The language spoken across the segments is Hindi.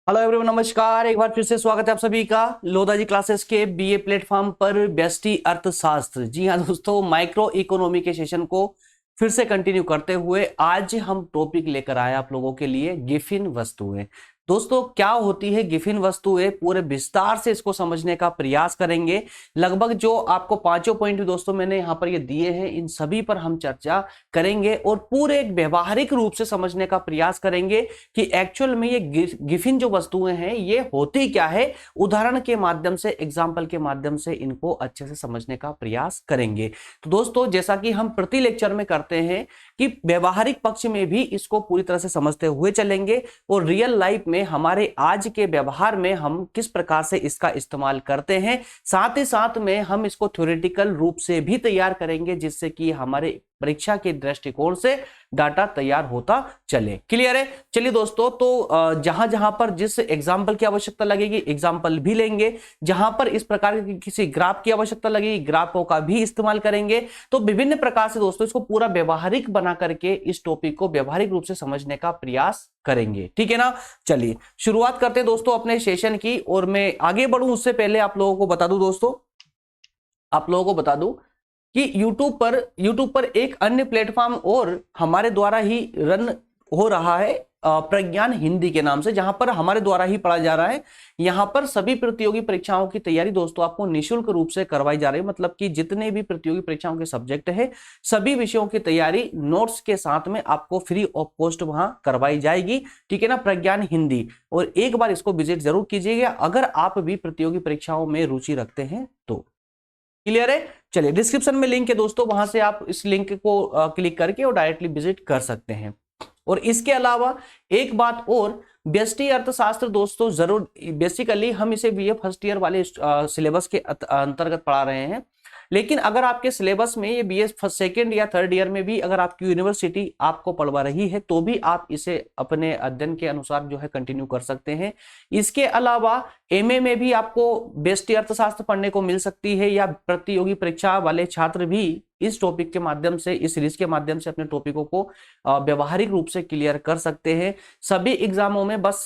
हेलो एवरीवन, नमस्कार। एक बार फिर से स्वागत है आप सभी का लोधा जी क्लासेस के बीए प्लेटफॉर्म पर व्यष्टि अर्थशास्त्र। जी हाँ दोस्तों, माइक्रो इकोनॉमी के सेशन को फिर से कंटिन्यू करते हुए आज हम टॉपिक लेकर आए आप लोगों के लिए गिफिन वस्तुएं। दोस्तों, क्या होती है गिफिन वस्तुएं, पूरे विस्तार से इसको समझने का प्रयास करेंगे। लगभग जो आपको पांचों पॉइंट दोस्तों मैंने यहाँ पर ये दिए हैं, इन सभी पर हम चर्चा करेंगे और पूरे एक व्यवहारिक रूप से समझने का प्रयास करेंगे कि एक्चुअल में ये गिफिन जो वस्तुएं हैं ये होती क्या है। उदाहरण के माध्यम से, एग्जाम्पल के माध्यम से इनको अच्छे से समझने का प्रयास करेंगे। तो दोस्तों, जैसा कि हम प्रति लेक्चर में करते हैं कि व्यवहारिक पक्ष में भी इसको पूरी तरह से समझते हुए चलेंगे और रियल लाइफ में हमारे आज के व्यवहार में हम किस प्रकार से इसका इस्तेमाल करते हैं, साथ ही साथ में हम इसको थ्योरेटिकल रूप से भी तैयार करेंगे, जिससे कि हमारे परीक्षा के दृष्टिकोण से डाटा तैयार होता चले। क्लियर है? चलिए दोस्तों, तो जहां जहां पर जिस एग्जाम्पल की आवश्यकता लगेगी एग्जाम्पल भी लेंगे, जहां पर इस प्रकार की किसी ग्राफ की आवश्यकता लगेगी ग्राफों का भी इस्तेमाल करेंगे। तो विभिन्न प्रकार से दोस्तों इसको पूरा व्यवहारिक बना करके इस टॉपिक को व्यवहारिक रूप से समझने का प्रयास करेंगे। ठीक है ना? चलिए शुरुआत करते हैं दोस्तों अपने सेशन की। और मैं आगे बढ़ूं उससे पहले आप लोगों को बता दूं दोस्तों, आप लोगों को बता दूं कि YouTube पर एक अन्य प्लेटफॉर्म और हमारे द्वारा ही रन हो रहा है, प्रज्ञान हिंदी के नाम से, जहां पर हमारे द्वारा ही पढ़ा जा रहा है। यहां पर सभी प्रतियोगी परीक्षाओं की तैयारी दोस्तों आपको निःशुल्क रूप से करवाई जा रही है। मतलब कि जितने भी प्रतियोगी परीक्षाओं के सब्जेक्ट है, सभी विषयों की तैयारी नोट्स के साथ में आपको फ्री ऑफ कॉस्ट वहां करवाई जाएगी। ठीक है ना? प्रज्ञान हिंदी। और एक बार इसको विजिट जरूर कीजिएगा अगर आप भी प्रतियोगी परीक्षाओं में रुचि रखते हैं तो। क्लियर है? चलिए, डिस्क्रिप्शन में लिंक है दोस्तों, वहां से आप इस लिंक को क्लिक करके और डायरेक्टली विजिट कर सकते हैं। और इसके अलावा एक बात और, व्यष्टि अर्थशास्त्र दोस्तों जरूर, बेसिकली हम इसे बीए फर्स्ट ईयर वाले सिलेबस के अंतर्गत पढ़ा रहे हैं। लेकिन अगर आपके सिलेबस में ये बीए सेकेंड या थर्ड ईयर में भी अगर आपकी यूनिवर्सिटी आपको पढ़वा रही है तो भी आप इसे अपने अध्ययन के अनुसार जो है कंटिन्यू कर सकते हैं। इसके अलावा एमए में भी आपको व्यष्टि अर्थशास्त्र पढ़ने को मिल सकती है, या प्रतियोगी परीक्षा वाले छात्र भी इस टॉपिक के माध्यम से, इस सीरीज के माध्यम से अपने टॉपिकों को व्यवहारिक रूप से क्लियर कर सकते हैं। सभी एग्जामों में बस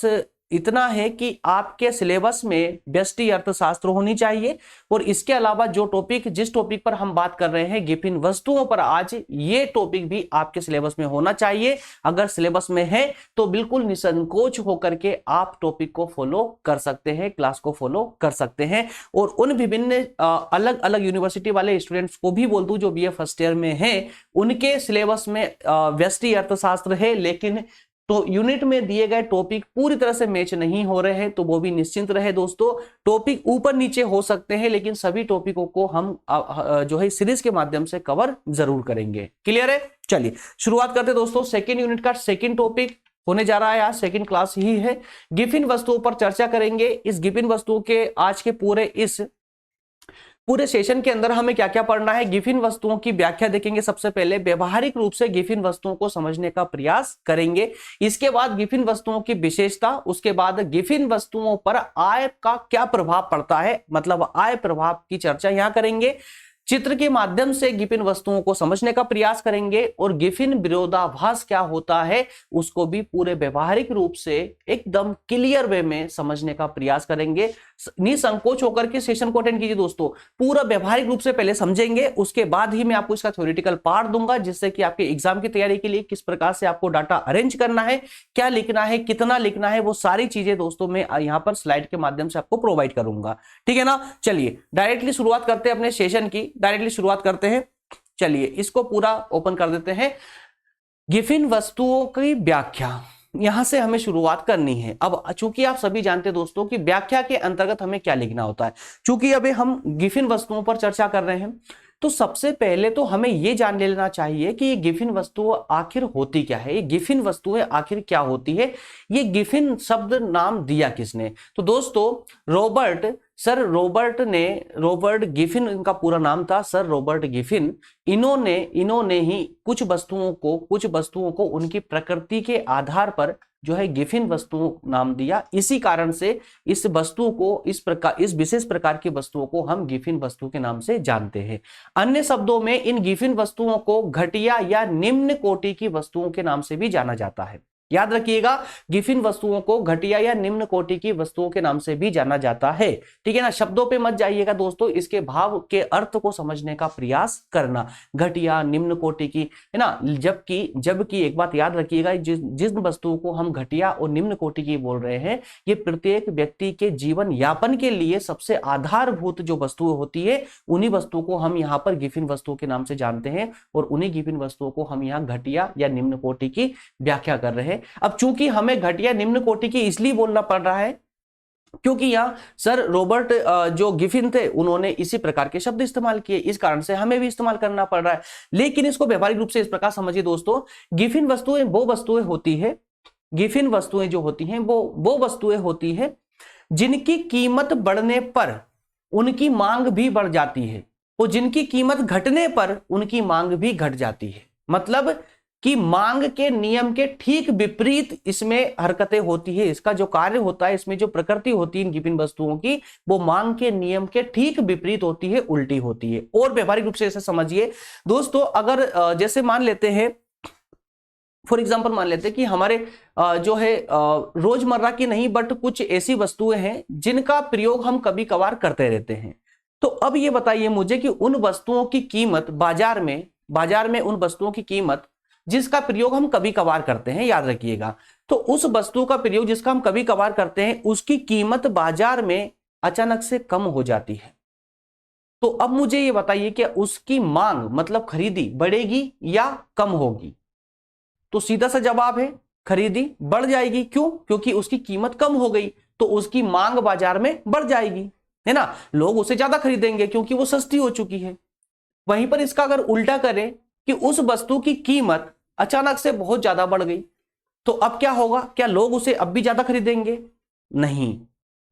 इतना है कि आपके सिलेबस में व्यष्टि अर्थशास्त्र होनी चाहिए। और इसके अलावा जो टॉपिक, जिस टॉपिक पर हम बात कर रहे हैं गिफिन वस्तुओं पर आज, ये टॉपिक भी आपके सिलेबस में होना चाहिए। अगर सिलेबस में है तो बिल्कुल निसंकोच होकर के आप टॉपिक को फॉलो कर सकते हैं, क्लास को फॉलो कर सकते हैं। और उन विभिन्न अलग अलग यूनिवर्सिटी वाले स्टूडेंट्स को भी बोल दूं जो बीए फर्स्ट ईयर में है, उनके सिलेबस में व्यष्टि अर्थशास्त्र है, लेकिन तो यूनिट में दिए गए टॉपिक पूरी तरह से मैच नहीं हो रहे हैं, तो वो भी निश्चिंत रहे दोस्तों। टॉपिक ऊपर नीचे हो सकते हैं, लेकिन सभी टॉपिकों को हम जो है सीरीज के माध्यम से कवर जरूर करेंगे। क्लियर है? चलिए शुरुआत करते हैं दोस्तों। सेकेंड यूनिट का सेकेंड टॉपिक होने जा रहा है, आज सेकेंड क्लास ही है। गिफिन वस्तुओं पर चर्चा करेंगे। इस गिफिन वस्तुओं के आज के पूरे सेशन के अंदर हमें क्या क्या पढ़ना है, गिफिन वस्तुओं की व्याख्या देखेंगे। सबसे पहले व्यवहारिक रूप से गिफिन वस्तुओं को समझने का प्रयास करेंगे। इसके बाद गिफिन वस्तुओं की विशेषता, उसके बाद गिफिन वस्तुओं पर आय का क्या प्रभाव पड़ता है, मतलब आय प्रभाव की चर्चा यहां करेंगे। चित्र के माध्यम से गिफिन वस्तुओं को समझने का प्रयास करेंगे और गिफिन विरोधाभास क्या होता है उसको भी पूरे व्यवहारिक रूप से एकदम क्लियर वे में समझने का प्रयास करेंगे। निसंकोच होकर के सेशन को अटेंड कीजिए दोस्तों। पूरा व्यवहारिक रूप से पहले समझेंगे, उसके बाद ही मैं आपको इसका थ्योरेटिकल पार्ट दूंगा, जिससे कि आपके एग्जाम की तैयारी के लिए किस प्रकार से आपको डाटा अरेंज करना है, क्या लिखना है, कितना लिखना है, वो सारी चीजें दोस्तों मैं यहां पर स्लाइड के माध्यम से आपको प्रोवाइड करूंगा। ठीक है ना? चलिए डायरेक्टली शुरुआत करते हैं अपने सेशन की, डायरेक्टली शुरुआत करते हैं। चलिए इसको पूरा ओपन कर देते हैं। गिफिन वस्तुओं की व्याख्या, यहां से हमें शुरुआत करनी है। अब चूंकि आप सभी जानते हैं दोस्तों कि व्याख्या के अंतर्गत हमें क्या लिखना होता है, चूंकि अभी हम गिफिन वस्तुओं पर चर्चा कर रहे हैं, तो सबसे पहले तो हमें यह जान लेना चाहिए कि ये गिफिन वस्तु आखिर होती क्या है, ये गिफिन वस्तुएं आखिर क्या होती है, ये गिफिन शब्द नाम दिया किसने। तो दोस्तों रॉबर्ट गिफिन इनका पूरा नाम था, सर रॉबर्ट गिफिन। इन्होंने ही कुछ वस्तुओं को उनकी प्रकृति के आधार पर जो है गिफिन वस्तुओं नाम दिया। इसी कारण से इस विशेष प्रकार की वस्तुओं को हम गिफिन वस्तु के नाम से जानते हैं। अन्य शब्दों में इन गिफिन वस्तुओं को घटिया या निम्न कोटि की वस्तुओं के नाम से भी जाना जाता है। याद रखिएगा, गिफिन वस्तुओं को घटिया या निम्न कोटि की वस्तुओं के नाम से भी जाना जाता है। ठीक है ना, शब्दों पे मत जाइएगा दोस्तों, इसके भाव के अर्थ को समझने का प्रयास करना। घटिया, निम्न कोटि की, है ना। जबकि एक बात याद रखिएगा, जिन वस्तुओं को हम घटिया और निम्न कोटि की बोल रहे हैं, ये प्रत्येक व्यक्ति के जीवन यापन के लिए सबसे आधारभूत जो वस्तुएं होती है, उन्हीं वस्तुओं को हम यहाँ पर गिफिन वस्तुओं के नाम से जानते हैं, और उन्हीं गिफिन वस्तुओं को हम यहाँ घटिया या निम्न कोटि की व्याख्या कर रहे हैं। अब चूंकि हमें घटिया निम्न कोटि की इसलिए बोलना पड़ रहा है क्योंकि यहां सर रॉबर्ट जो गिफिन थे, उन्होंने इसी प्रकार के शब्द इस्तेमाल किए, इस कारण से हमें भी इस्तेमाल करना पड़ रहा है। लेकिन इसको व्यवहारिक रूप से इस प्रकार समझिए दोस्तों, गिफिन वस्तुएं वो वस्तुएं होती है, गिफिन वस्तुएं जो होती हैं वो वस्तुएं होती है जिनकी कीमत बढ़ने पर उनकी मांग भी बढ़ जाती है, और जिनकी कीमत घटने पर उनकी मांग भी घट जाती है। मतलब कि मांग के नियम के ठीक विपरीत इसमें हरकतें होती है। इसका जो कार्य होता है, इसमें जो प्रकृति होती है इन गिफिन वस्तुओं की, वो मांग के नियम के ठीक विपरीत होती है, उल्टी होती है। और व्यवहारिक रूप से इसे समझिए दोस्तों, अगर जैसे मान लेते हैं, फॉर एग्जाम्पल मान लेते हैं कि हमारे जो है रोजमर्रा की नहीं, बट कुछ ऐसी वस्तुएं हैं जिनका प्रयोग हम कभी कभार करते रहते हैं। तो अब ये बताइए मुझे कि उन वस्तुओं की कीमत बाजार में उन वस्तुओं की कीमत जिसका प्रयोग हम कभी कभार करते हैं, याद रखिएगा, तो उस वस्तु का प्रयोग जिसका हम कभी कभार करते हैं, उसकी कीमत बाजार में अचानक से कम हो जाती है। तो अब मुझे ये बताइए कि उसकी मांग मतलब खरीदी बढ़ेगी या कम होगी? तो सीधा सा जवाब है, खरीदी बढ़ जाएगी। क्यों? क्योंकि उसकी कीमत कम हो गई, तो उसकी मांग बाजार में बढ़ जाएगी, है ना। लोग उसे ज्यादा खरीदेंगे क्योंकि वो सस्ती हो चुकी है। वहीं पर इसका अगर उल्टा करें कि उस वस्तु की कीमत अचानक से बहुत ज्यादा बढ़ गई, तो अब क्या होगा? क्या लोग उसे अब भी ज्यादा खरीदेंगे? नहीं,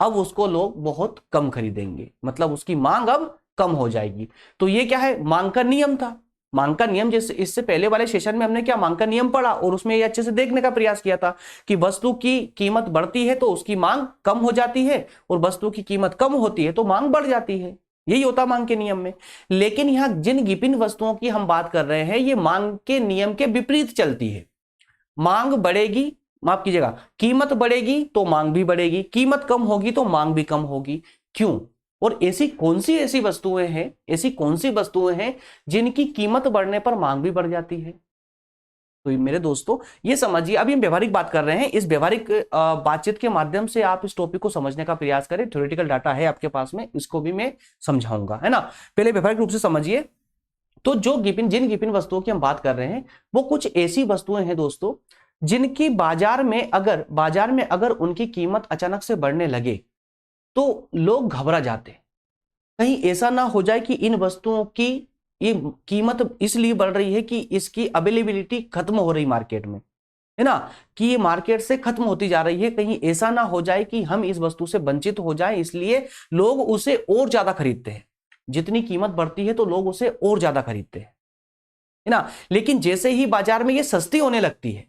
अब उसको लोग बहुत कम खरीदेंगे, मतलब उसकी मांग अब कम हो जाएगी। तो ये क्या है? मांग का नियम था। मांग का नियम, जैसे इससे पहले वाले सेशन में हमने क्या मांग का नियम पढ़ा, और उसमें ये अच्छे से देखने का प्रयास किया था कि वस्तु की कीमत बढ़ती है तो उसकी मांग कम हो जाती है, और वस्तु की कीमत कम होती है तो मांग बढ़ जाती है। यही होता मांग के नियम में। लेकिन यहां जिन गिफिन वस्तुओं की हम बात कर रहे हैं, ये मांग के नियम के विपरीत चलती है। मांग बढ़ेगी, माफ कीजिएगा, कीमत बढ़ेगी तो मांग भी बढ़ेगी, कीमत कम होगी तो मांग भी कम होगी। क्यों? और ऐसी कौन सी वस्तुएं हैं जिनकी कीमत बढ़ने पर मांग भी बढ़ जाती है? तो मेरे दोस्तों ये समझिए, अभी हम व्यवहारिक बात कर रहे हैं। इस व्यवहारिक बातचीत के माध्यम से आप इस टॉपिक को समझने का प्रयास करें। थ्योरेटिकल डाटा है आपके पास में, इसको भी मैं समझाऊंगा, है ना। पहले व्यवहारिक रूप से समझिए। तो जिन गिफिन वस्तुओं की हम बात कर रहे हैं, वो कुछ ऐसी वस्तुएं हैं दोस्तों जिनकी बाजार में अगर उनकी कीमत अचानक से बढ़ने लगे तो लोग घबरा जाते। कहीं ऐसा ना हो जाए कि इन वस्तुओं की ये कीमत इसलिए बढ़ रही है कि इसकी अवेलेबिलिटी खत्म हो रही मार्केट में, है ना, कि ये मार्केट से खत्म होती जा रही है। कहीं ऐसा ना हो जाए कि हम इस वस्तु से वंचित हो जाए, इसलिए लोग उसे और ज्यादा खरीदते हैं। जितनी कीमत बढ़ती है तो लोग उसे और ज्यादा खरीदते हैं, है ना। लेकिन जैसे ही बाजार में ये सस्ती होने लगती है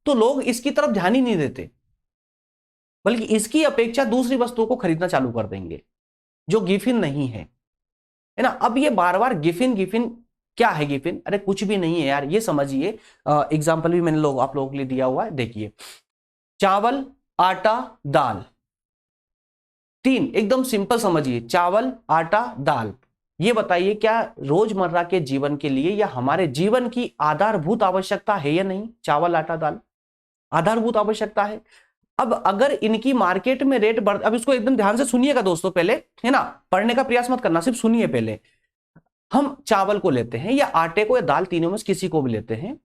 तो लोग इसकी तरफ ध्यान ही नहीं देते, बल्कि इसकी अपेक्षा दूसरी वस्तुओं को खरीदना चालू कर देंगे जो गिफिन नहीं है ना। अब ये बार बार गिफिन गिफिन, क्या है गिफिन? अरे कुछ भी नहीं है यार, ये समझिए। एग्जाम्पल भी मैंने आप लोगों के लिए दिया हुआ है, देखिए। चावल, आटा, दाल, तीन एकदम सिंपल समझिए। चावल, आटा, दाल, ये बताइए क्या रोजमर्रा के जीवन के लिए या हमारे जीवन की आधारभूत आवश्यकता है या नहीं? चावल, आटा, दाल आधारभूत आवश्यकता है। अब अगर इनकी मार्केट में रेट बढ़, अब इसको एकदम ध्यान से सुनिएगा दोस्तों पहले, है ना, पढ़ने का प्रयास मत करना, सिर्फ सुनिए पहले। हम चावल को लेते हैं या आटे को या दाल, तीनों में से किसी को भी लेते हैं,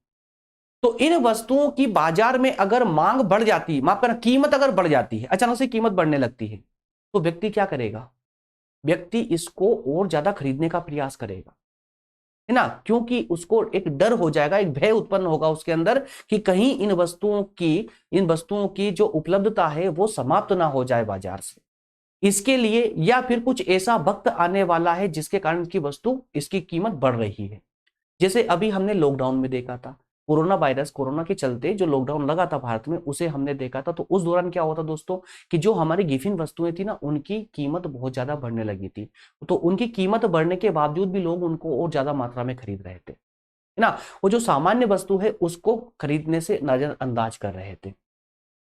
तो इन वस्तुओं की बाजार में अगर मांग बढ़ जाती है, माफ करना, कीमत अगर बढ़ जाती है, अचानक से कीमत बढ़ने लगती है, तो व्यक्ति क्या करेगा? व्यक्ति इसको और ज्यादा खरीदने का प्रयास करेगा, है ना, क्योंकि उसको एक डर हो जाएगा, एक भय उत्पन्न होगा उसके अंदर कि कहीं इन वस्तुओं की जो उपलब्धता है वो समाप्त ना हो जाए बाजार से। इसके लिए या फिर कुछ ऐसा वक्त आने वाला है जिसके कारण इसकी कीमत बढ़ रही है। जैसे अभी हमने लॉकडाउन में देखा था, कोरोना के चलते जो लॉकडाउन लगा था भारत में, उसे हमने देखा था। तो उस दौरान क्या हुआ था दोस्तों कि जो हमारी गिफिन वस्तुएं थी ना, उनकी कीमत बहुत ज्यादा बढ़ने लगी थी। तो उनकी कीमत बढ़ने के बावजूद भी लोग उनको और ज्यादा मात्रा में खरीद रहे थे। है ना, वो जो सामान्य वस्तु है उसको खरीदने से नजरअंदाज कर रहे थे।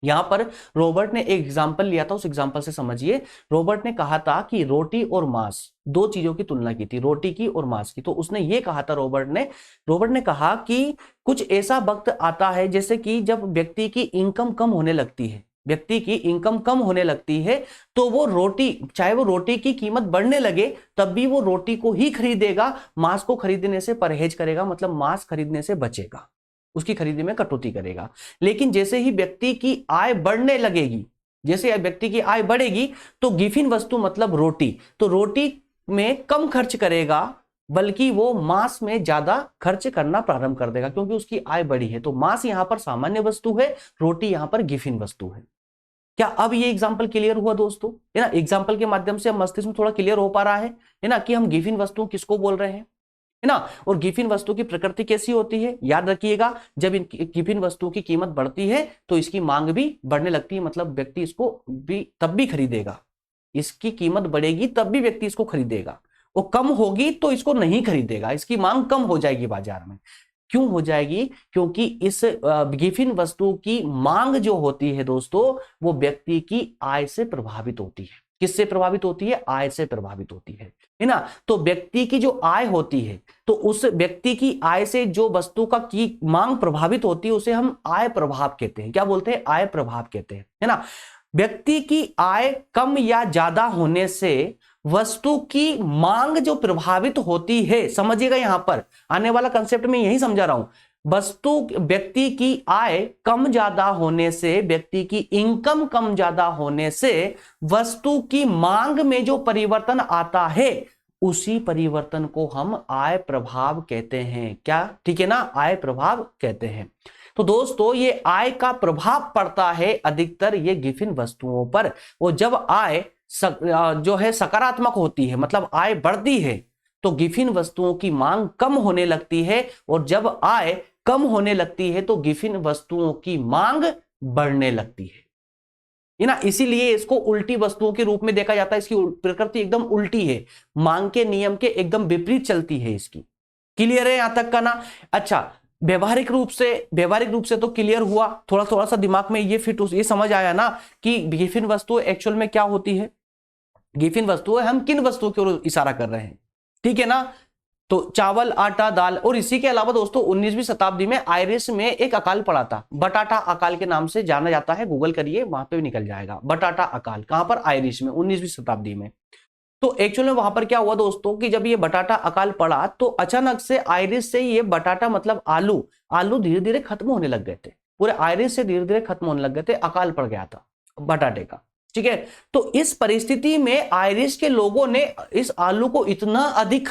यहां पर रॉबर्ट ने एक एग्जाम्पल लिया था, उस एग्जाम्पल से समझिए। रॉबर्ट ने कहा था कि रोटी और मांस, दो चीजों की तुलना की थी, रोटी की और मांस की। तो उसने ये कहा था रॉबर्ट ने कहा कि कुछ ऐसा वक्त आता है जैसे कि जब व्यक्ति की इनकम कम होने लगती है, व्यक्ति की इनकम कम होने लगती है, तो वो रोटी, चाहे वो रोटी की कीमत बढ़ने लगे तब भी वो रोटी को ही खरीदेगा, मांस को खरीदने से परहेज करेगा, मतलब मांस खरीदने से बचेगा, उसकी खरीदी में कटौती करेगा। लेकिन जैसे ही व्यक्ति की आय बढ़ने लगेगी, जैसे व्यक्ति की आय बढ़ेगी, तो गिफिन वस्तु मतलब रोटी, तो रोटी में कम खर्च करेगा, बल्कि वो मांस में ज्यादा खर्च करना प्रारंभ कर देगा, क्योंकि उसकी आय बढ़ी है। तो मांस यहां पर सामान्य वस्तु है, रोटी यहां पर गिफिन वस्तु है। क्या अब ये एग्जाम्पल क्लियर हुआ दोस्तों? है ना, एग्जाम्पल के माध्यम से हम मस्तिष्क में थोड़ा क्लियर हो पा रहा है ना, कि हम गिफिन वस्तु किसको बोल रहे हैं, है ना, और गिफिन वस्तु की प्रकृति कैसी होती है। याद रखिएगा, जब इन गिफिन वस्तु की कीमत बढ़ती है तो इसकी मांग भी बढ़ने लगती है, मतलब व्यक्ति इसको भी तब भी खरीदेगा, इसकी कीमत बढ़ेगी तब भी व्यक्ति इसको खरीदेगा, वो कम होगी तो इसको नहीं खरीदेगा, इसकी मांग कम हो जाएगी बाजार में। क्यों हो जाएगी? क्योंकि इस गिफिन वस्तु की मांग जो होती है दोस्तों, वो व्यक्ति की आय से प्रभावित होती है। किससे प्रभावित होती है? आय से प्रभावित होती है ना। तो व्यक्ति की जो आय होती है, तो उस व्यक्ति की आय से जो वस्तु का की मांग प्रभावित होती है उसे हम आय प्रभाव कहते हैं। क्या बोलते हैं? आय प्रभाव कहते हैं, है ना। व्यक्ति की आय कम या ज्यादा होने से वस्तु की मांग जो प्रभावित होती है, समझिएगा यहां पर आने वाला कंसेप्ट में यही समझा रहा हूं। व्यक्ति की आय कम ज्यादा होने से, व्यक्ति की इनकम कम ज्यादा होने से वस्तु की मांग में जो परिवर्तन आता है, उसी परिवर्तन को हम आय प्रभाव कहते हैं। क्या? ठीक है ना, आय प्रभाव कहते हैं। तो दोस्तों, ये आय का प्रभाव पड़ता है अधिकतर ये गिफिन वस्तुओं पर। वो जब आय जो है सकारात्मक होती है, मतलब आय बढ़ती है, तो गिफिन वस्तुओं की मांग कम होने लगती है, और जब आय कम होने लगती है तो गिफिन वस्तुओं की मांग बढ़ने लगती है ना। इसीलिए इसको उल्टी वस्तुओं के रूप में देखा जाता है। इसकी प्रकृति एकदम उल्टी है, मांग के नियम के एकदम विपरीत चलती है इसकी। क्लियर है यहां तक का ना? अच्छा, व्यवहारिक रूप से तो क्लियर हुआ। थोड़ा थोड़ा सा दिमाग में ये समझ आया ना कि गिफिन वस्तु एक्चुअल में क्या होती है। गिफिन वस्तु है, हम किन वस्तुओं की ओर इशारा कर रहे हैं, ठीक है ना। तो चावल, आटा, दाल, और इसी के अलावा दोस्तों 19वीं शताब्दी में आयरिश में एक अकाल पड़ा था, बटाटा अकाल के नाम से जाना जाता है। गूगल करिए, वहां पे भी निकल जाएगा। बटाटा अकाल कहां पर? आयरिश में, 19वीं शताब्दी में। तो एक्चुअली में वहां पर क्या हुआ दोस्तों कि जब ये बटाटा अकाल पड़ा तो अचानक से आयरिश से ये बटाटा मतलब आलू धीरे धीरे खत्म होने लग गए थे। पूरे आयरिश से धीरे धीरे खत्म होने लग गए थे, अकाल पड़ गया था बटाटे का, ठीक है। तो इस परिस्थिति में आयरिश के लोगों ने इस आलू को इतना अधिक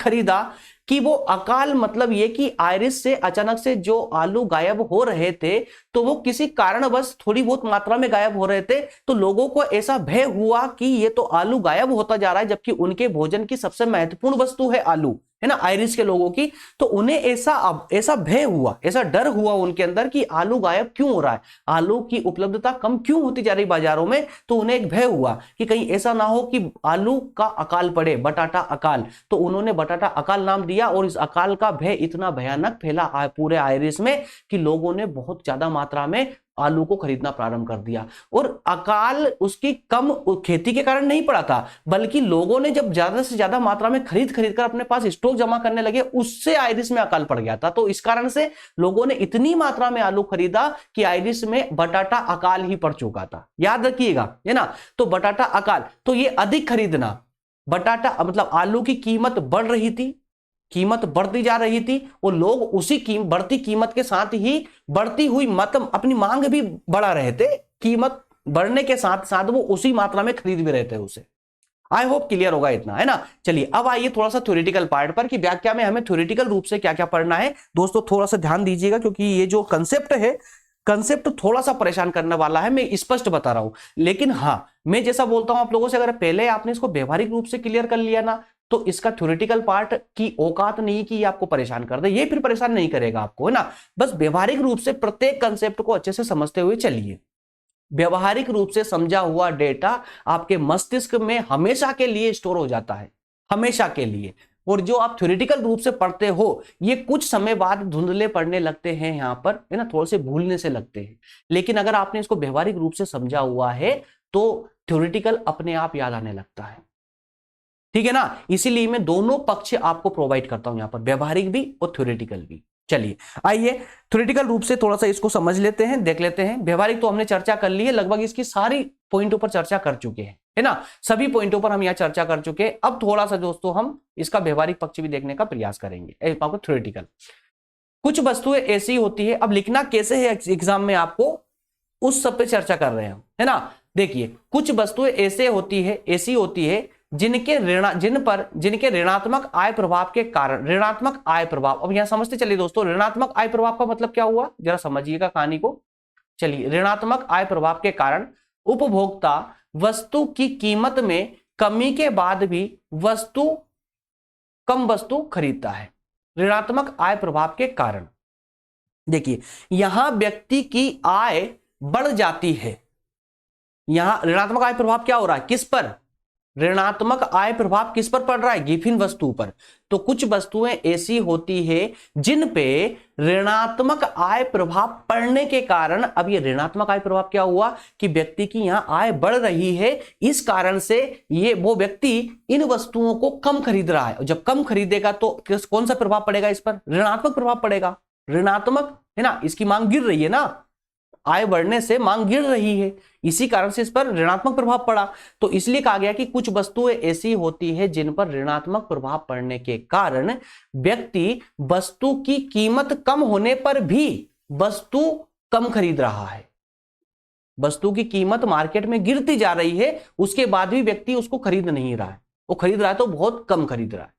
खरीदा कि वो अकाल, मतलब ये कि आयरिश से अचानक से जो आलू गायब हो रहे थे, तो वो किसी कारणवश थोड़ी बहुत मात्रा में गायब हो रहे थे। तो लोगों को ऐसा भय हुआ कि ये तो आलू गायब होता जा रहा है, जबकि उनके भोजन की सबसे महत्वपूर्ण वस्तु है आलू, है ना, आयरिश के लोगों की। तो उन्हें ऐसा भय हुआ, ऐसा डर हुआ उनके अंदर कि आलू गायब क्यों हो रहा है, आलू की उपलब्धता कम क्यों होती जा रही बाजारों में। तो उन्हें एक भय हुआ कि कहीं ऐसा ना हो कि आलू का अकाल पड़े, बटाटा अकाल। तो उन्होंने बटाटा अकाल नाम दिया, और इस अकाल का भय इतना भयानक फैला पूरे आयरिश में कि लोगों ने बहुत ज्यादा मात्रा में आलू को खरीदना प्रारंभ कर दिया। और अकाल उसकी कम खेती के कारण नहीं पड़ा था, बल्कि लोगों ने जब ज्यादा से ज्यादा मात्रा में खरीद कर अपने पास स्टॉक जमा करने लगे, उससे आयरिश में अकाल पड़ गया था। तो इस कारण से लोगों ने इतनी मात्रा में आलू खरीदा कि आयरिश में बटाटा अकाल ही पड़ चुका था। याद रखिएगा, है ना। तो बटाटा अकाल, तो ये अधिक खरीदना, बटाटा मतलब आलू की कीमत बढ़ रही थी, कीमत बढ़ती जा रही थी, वो लोग उसी बढ़ती कीमत के साथ ही बढ़ती हुई मतलब अपनी मांग भी बढ़ा रहे थे। कीमत बढ़ने के साथ साथ वो उसी मात्रा में खरीद भी रहे थे उसे। आई होप क्लियर होगा इतना, है ना। चलिए अब आइए थोड़ा सा थ्योरेटिकल पार्ट पर, कि व्याख्या में हमें थ्योरेटिकल रूप से क्या क्या पढ़ना है। दोस्तों थोड़ा सा ध्यान दीजिएगा, क्योंकि ये जो कंसेप्ट है, कंसेप्ट थोड़ा सा परेशान करने वाला है, मैं स्पष्ट बता रहा हूं। लेकिन हाँ, मैं जैसा बोलता हूं आप लोगों से, अगर पहले आपने इसको व्यवहारिक रूप से क्लियर कर लिया ना, तो इसका थ्योरेटिकल पार्ट की औकात नहीं कि ये आपको परेशान कर दे, ये फिर परेशान नहीं करेगा आपको, है ना। बस व्यवहारिक रूप से प्रत्येक कंसेप्ट को अच्छे से समझते हुए चलिए। व्यवहारिक रूप से समझा हुआ डेटा आपके मस्तिष्क में हमेशा के लिए स्टोर हो जाता है, हमेशा के लिए। और जो आप थ्योरेटिकल रूप से पढ़ते हो ये कुछ समय बाद धुंधले पड़ने लगते हैं, यहां पर है ना, थोड़े से भूलने से लगते हैं। लेकिन अगर आपने इसको व्यवहारिक रूप से समझा हुआ है तो थ्योरेटिकल अपने आप याद आने लगता है, ठीक है ना। इसीलिए मैं दोनों पक्ष आपको प्रोवाइड करता हूं यहां पर, व्यवहारिक भी और थ्योरेटिकल भी। चलिए आइए थ्योरेटिकल रूप से थोड़ा सा इसको समझ लेते हैं, देख लेते हैं। व्यवहारिक तो हमने चर्चा कर ली है, लगभग इसकी सारी पॉइंटों पर चर्चा कर चुके हैं, है ना, सभी पॉइंटों पर हम यहां चर्चा कर चुके हैं। अब थोड़ा सा दोस्तों हम इसका व्यवहारिक पक्ष भी देखने का प्रयास करेंगे, थ्योरेटिकल। कुछ वस्तुएं ऐसी होती है, अब लिखना कैसे है एग्जाम में आपको उस सब पे चर्चा कर रहे हैं, है ना। देखिए कुछ वस्तुएं ऐसी होती है जिनके ऋणात्मक आय प्रभाव के कारण, ऋणात्मक आय प्रभाव, अब यहां समझते चलिए दोस्तों, ऋणात्मक आय प्रभाव का मतलब क्या हुआ जरा समझिएगा कहानी को। चलिए, ऋणात्मक आय प्रभाव के कारण उपभोक्ता वस्तु की कीमत में कमी के बाद भी कम वस्तु खरीदता है। ऋणात्मक आय प्रभाव के कारण देखिए यहां व्यक्ति की आय बढ़ जाती है। यहां ऋणात्मक आय प्रभाव क्या हो रहा है, किस पर, ऋणात्मक आय प्रभाव किस पर पड़ रहा है, गिफिन वस्तु पर। तो कुछ वस्तुएं ऐसी होती है जिन पे ऋणात्मक आय प्रभाव पड़ने के कारण, अब ये ऋणात्मक आय प्रभाव क्या हुआ कि व्यक्ति की यहां आय बढ़ रही है, इस कारण से वो व्यक्ति इन वस्तुओं को कम खरीद रहा है। जब कम खरीदेगा तो कौन सा प्रभाव पड़ेगा इस पर, ऋणात्मक प्रभाव पड़ेगा, ऋणात्मक, है ना, इसकी मांग गिर रही है ना, आय बढ़ने से मांग गिर रही है, इसी कारण से इस पर ऋणात्मक प्रभाव पड़ा। तो इसलिए कहा गया कि कुछ वस्तुएं ऐसी होती है जिन पर ऋणात्मक प्रभाव पड़ने के कारण व्यक्ति वस्तु की कीमत कम होने पर भी वस्तु कम खरीद रहा है। वस्तु की कीमत मार्केट में गिरती जा रही है, उसके बाद भी व्यक्ति उसको खरीद नहीं रहा है, वो खरीद रहा है तो बहुत कम खरीद रहा है,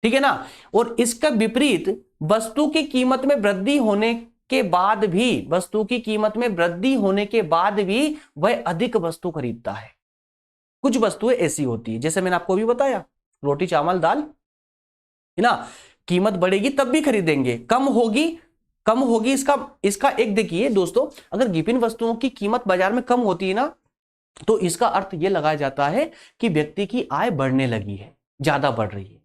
ठीक है ना। और इसका विपरीत वस्तु की कीमत में वृद्धि होने के बाद भी, वस्तु की कीमत में वृद्धि होने के बाद भी वह अधिक वस्तु खरीदता है। कुछ वस्तुएं ऐसी होती है, जैसे मैंने आपको अभी बताया, रोटी चावल दाल, है ना, कीमत बढ़ेगी तब भी खरीदेंगे, कम होगी इसका एक देखिए दोस्तों, अगर गिफिन वस्तुओं की कीमत बाजार में कम होती है ना, तो इसका अर्थ यह लगाया जाता है कि व्यक्ति की आय बढ़ने लगी है, ज्यादा बढ़ रही है।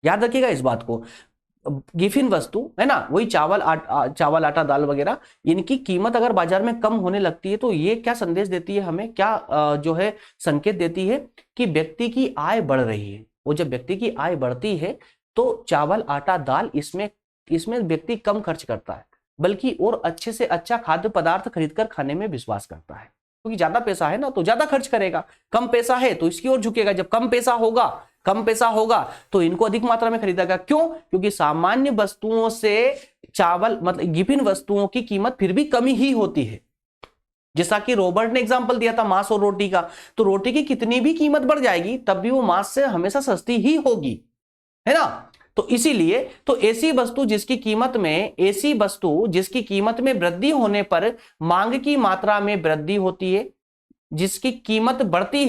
याद रखिएगा इस बात को, गिफिन वस्तु है ना, वही चावल आटा दाल वगैरह, इनकी कीमत अगर बाजार में कम होने लगती है तो ये क्या संदेश देती है हमें, क्या जो है संकेत देती है कि व्यक्ति की आय बढ़ रही है। वो जब व्यक्ति की आय बढ़ती है तो चावल आटा दाल इसमें व्यक्ति कम खर्च करता है, बल्कि और अच्छे से अच्छा खाद्य पदार्थ खरीदकर खाने में विश्वास करता है, क्योंकि ज्यादा पैसा है ना तो ज्यादा खर्च करेगा, कम पैसा है तो इसकी ओर झुकेगा। जब कम पैसा होगा तो इनको अधिक मात्रा में खरीदेगा। क्यों? क्योंकि सामान्य वस्तुओं से चावल मतलब गिफिन वस्तुओं की कीमत फिर भी कमी ही होती है। जैसा कि रॉबर्ट ने एग्जांपल दिया था मांस और रोटी का, तो रोटी की कितनी भी कीमत बढ़ जाएगी तब भी वो मांस से हमेशा सस्ती ही होगी, है ना। तो इसीलिए तो ऐसी वस्तु जिसकी कीमत में वृद्धि होने पर मांग की मात्रा में वृद्धि होती है, जिसकी कीमत बढ़ती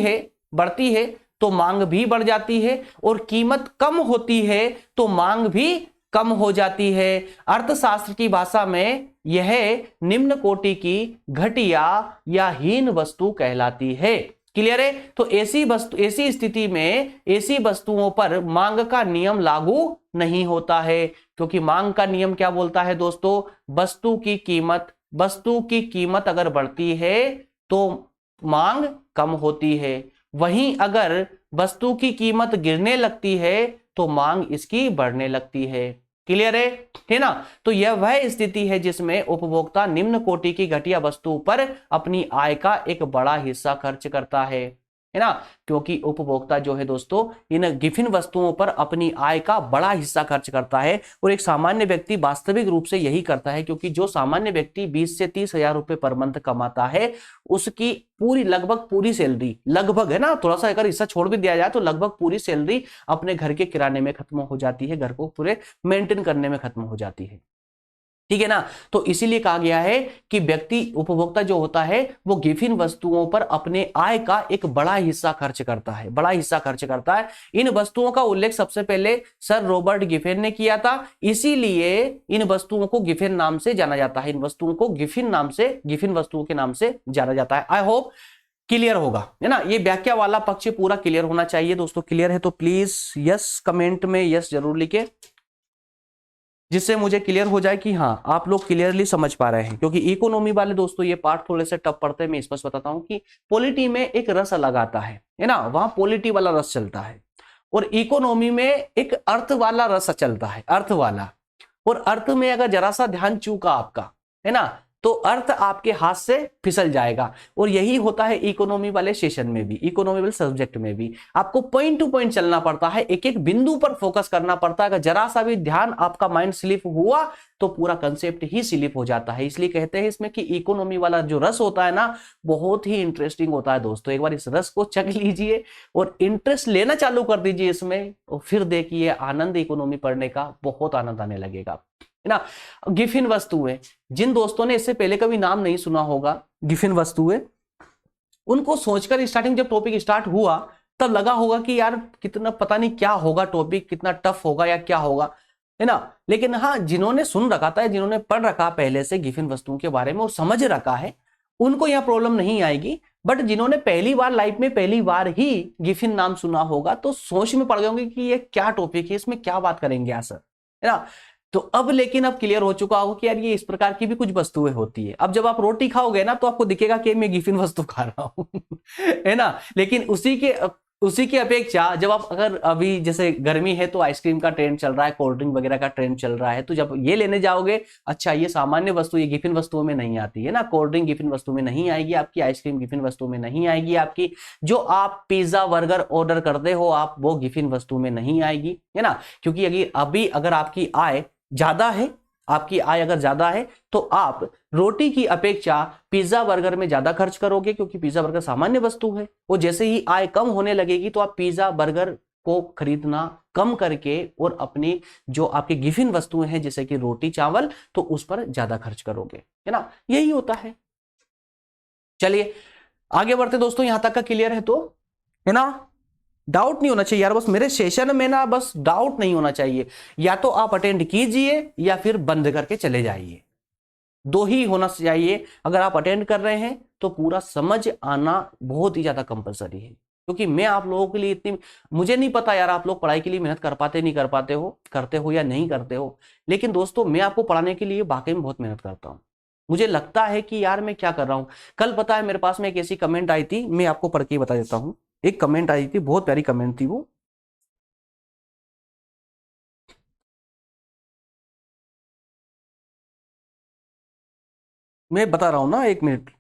है तो मांग भी बढ़ जाती है, और कीमत कम होती है तो मांग भी कम हो जाती है। अर्थशास्त्र की भाषा में यह निम्न कोटि की घटिया या हीन वस्तु कहलाती है। क्लियर है? तो ऐसी स्थिति में ऐसी वस्तुओं पर मांग का नियम लागू नहीं होता है, क्योंकि मांग का नियम क्या बोलता है दोस्तों, वस्तु की कीमत अगर बढ़ती है तो मांग कम होती है, वहीं अगर वस्तु की कीमत गिरने लगती है तो मांग इसकी बढ़ने लगती है। क्लियर है ना। तो यह वह स्थिति है जिसमें उपभोक्ता निम्न कोटि की घटिया वस्तु पर अपनी आय का एक बड़ा हिस्सा खर्च करता है ना, क्योंकि उपभोक्ता जो है दोस्तों इन गिफिन वस्तुओं पर अपनी आय का बड़ा हिस्सा खर्च करता है, और एक सामान्य व्यक्ति वास्तविक रूप से यही करता है, क्योंकि जो सामान्य व्यक्ति 20 से 30 हजार रुपए पर मंथ कमाता है उसकी लगभग पूरी सैलरी, लगभग है ना, थोड़ा सा अगर हिस्सा छोड़ भी दिया जाए तो लगभग पूरी सैलरी अपने घर के किराने में खत्म हो जाती है, घर को पूरे मेंटेन करने में खत्म हो जाती है, ठीक है ना। तो इसीलिए कहा गया है कि व्यक्ति उपभोक्ता जो होता है वो गिफिन वस्तुओं पर अपने आय का एक बड़ा हिस्सा खर्च करता है। इन वस्तुओं का उल्लेख सबसे पहले सर रॉबर्ट गिफिन ने किया था, इसीलिए इन वस्तुओं को गिफिन नाम से जाना जाता है, गिफिन वस्तुओं के नाम से जाना जाता है। आई होप क्लियर होगा, है ना। ये व्याख्या वाला पक्ष पूरा क्लियर होना चाहिए दोस्तों। क्लियर है तो प्लीज यस कमेंट में यस जरूर लिखे, जिससे मुझे क्लियर हो जाए कि हाँ आप लोग क्लियरली समझ पा रहे हैं। क्योंकि इकोनॉमी वाले दोस्तों ये पार्ट थोड़े से टफ पड़ते हैं। मैं स्पष्ट बताता हूं कि पॉलिटी में एक रस अलग आता है ना, वहां पॉलिटी वाला रस चलता है, और इकोनॉमी में एक अर्थ वाला रस चलता है, अर्थ वाला। और अर्थ में अगर जरा सा ध्यान चूका आपका, है ना, तो अर्थ आपके हाथ से फिसल जाएगा। और यही होता है इकोनॉमी वाले सेशन में भी, इकोनॉमी वाले सब्जेक्ट में भी। आपको पॉइंट टू पॉइंट चलना पड़ता है, एक एक बिंदु पर फोकस करना पड़ता है। अगर जरा सा भी ध्यान आपका माइंड स्लिप हुआ तो पूरा कंसेप्ट ही स्लिप हो जाता है। इसलिए कहते हैं इसमें कि इकोनॉमी वाला जो रस होता है ना, बहुत ही इंटरेस्टिंग होता है दोस्तों। एक बार इस रस को चख लीजिए और इंटरेस्ट लेना चालू कर दीजिए इसमें, और फिर देखिए आनंद इकोनॉमी पढ़ने का बहुत आनंद आने लगेगा, है ना। गिफिन वस्तुएं, जिन दोस्तों ने इससे पहले कभी नाम नहीं सुना होगा गिफिन वस्तुएं, उनको सोचकर स्टार्टिंग जब टॉपिक स्टार्ट हुआ तब लगा होगा कि यार कितना पता नहीं क्या होगा, टॉपिक कितना टफ होगा या क्या होगा, है ना। लेकिन हाँ, जिन्होंने सुन रखा था, जिन्होंने पढ़ रखा पहले से गिफिन वस्तुओं के बारे में और समझ रखा है, उनको यह प्रॉब्लम नहीं आएगी। बट जिन्होंने पहली बार लाइफ में पहली बार ही गिफिन नाम सुना होगा तो सोच में पड़ गए होंगे कि ये क्या टॉपिक है, इसमें क्या बात करेंगे आसर, है ना। तो अब लेकिन अब क्लियर हो चुका होगा कि यार ये इस प्रकार की भी कुछ वस्तुएं होती है। अब जब आप रोटी खाओगे ना तो आपको दिखेगा कि मैं गिफिन वस्तु खा रहा हूं है ना। लेकिन उसी की अपेक्षा जब आप, अगर अभी जैसे गर्मी है तो आइसक्रीम का ट्रेंड चल रहा है, कोल्ड ड्रिंक वगैरह का ट्रेंड चल रहा है, तो जब ये लेने जाओगे, अच्छा ये सामान्य वस्तु, ये गिफिन वस्तुओं में नहीं आती है ना, कोल्ड ड्रिंक गिफिन वस्तु में नहीं आएगी आपकी, आइसक्रीम गिफिन वस्तु में नहीं आएगी आपकी, जो आप पिज्जा बर्गर ऑर्डर करते हो आप, वो गिफिन वस्तु में नहीं आएगी, है ना। क्योंकि अगर आपकी आय ज्यादा है, आपकी आय अगर ज्यादा है तो आप रोटी की अपेक्षा पिज्जा बर्गर में ज्यादा खर्च करोगे, क्योंकि पिज्जा बर्गर सामान्य वस्तु है। और जैसे ही आय कम होने लगेगी तो आप पिज्जा बर्गर को खरीदना कम करके और अपनी जो आपकी गिफिन वस्तुएं हैं जैसे कि रोटी चावल, तो उस पर ज्यादा खर्च करोगे, है ना। यही होता है। चलिए आगे बढ़ते दोस्तों, यहां तक का क्लियर है तो, है ना। डाउट नहीं होना चाहिए यार, बस मेरे सेशन में ना बस डाउट नहीं होना चाहिए। या तो आप अटेंड कीजिए या फिर बंद करके चले जाइए, दो ही होना चाहिए। अगर आप अटेंड कर रहे हैं तो पूरा समझ आना बहुत ही ज्यादा कंपलसरी है। क्योंकि मैं आप लोगों के लिए इतनी, मुझे नहीं पता यार आप लोग पढ़ाई के लिए मेहनत कर पाते नहीं कर पाते हो, करते हो या नहीं करते हो, लेकिन दोस्तों मैं आपको पढ़ाने के लिए वाकई में बहुत मेहनत करता हूं। मुझे लगता है कि यार मैं क्या कर रहा हूं। कल पता है मेरे पास में एक ऐसी कमेंट आई थी, मैं आपको पढ़ के बता देता हूं। एक कमेंट आई थी, बहुत प्यारी कमेंट थी वो। मैं बता रहा हूं ना, एक मिनट,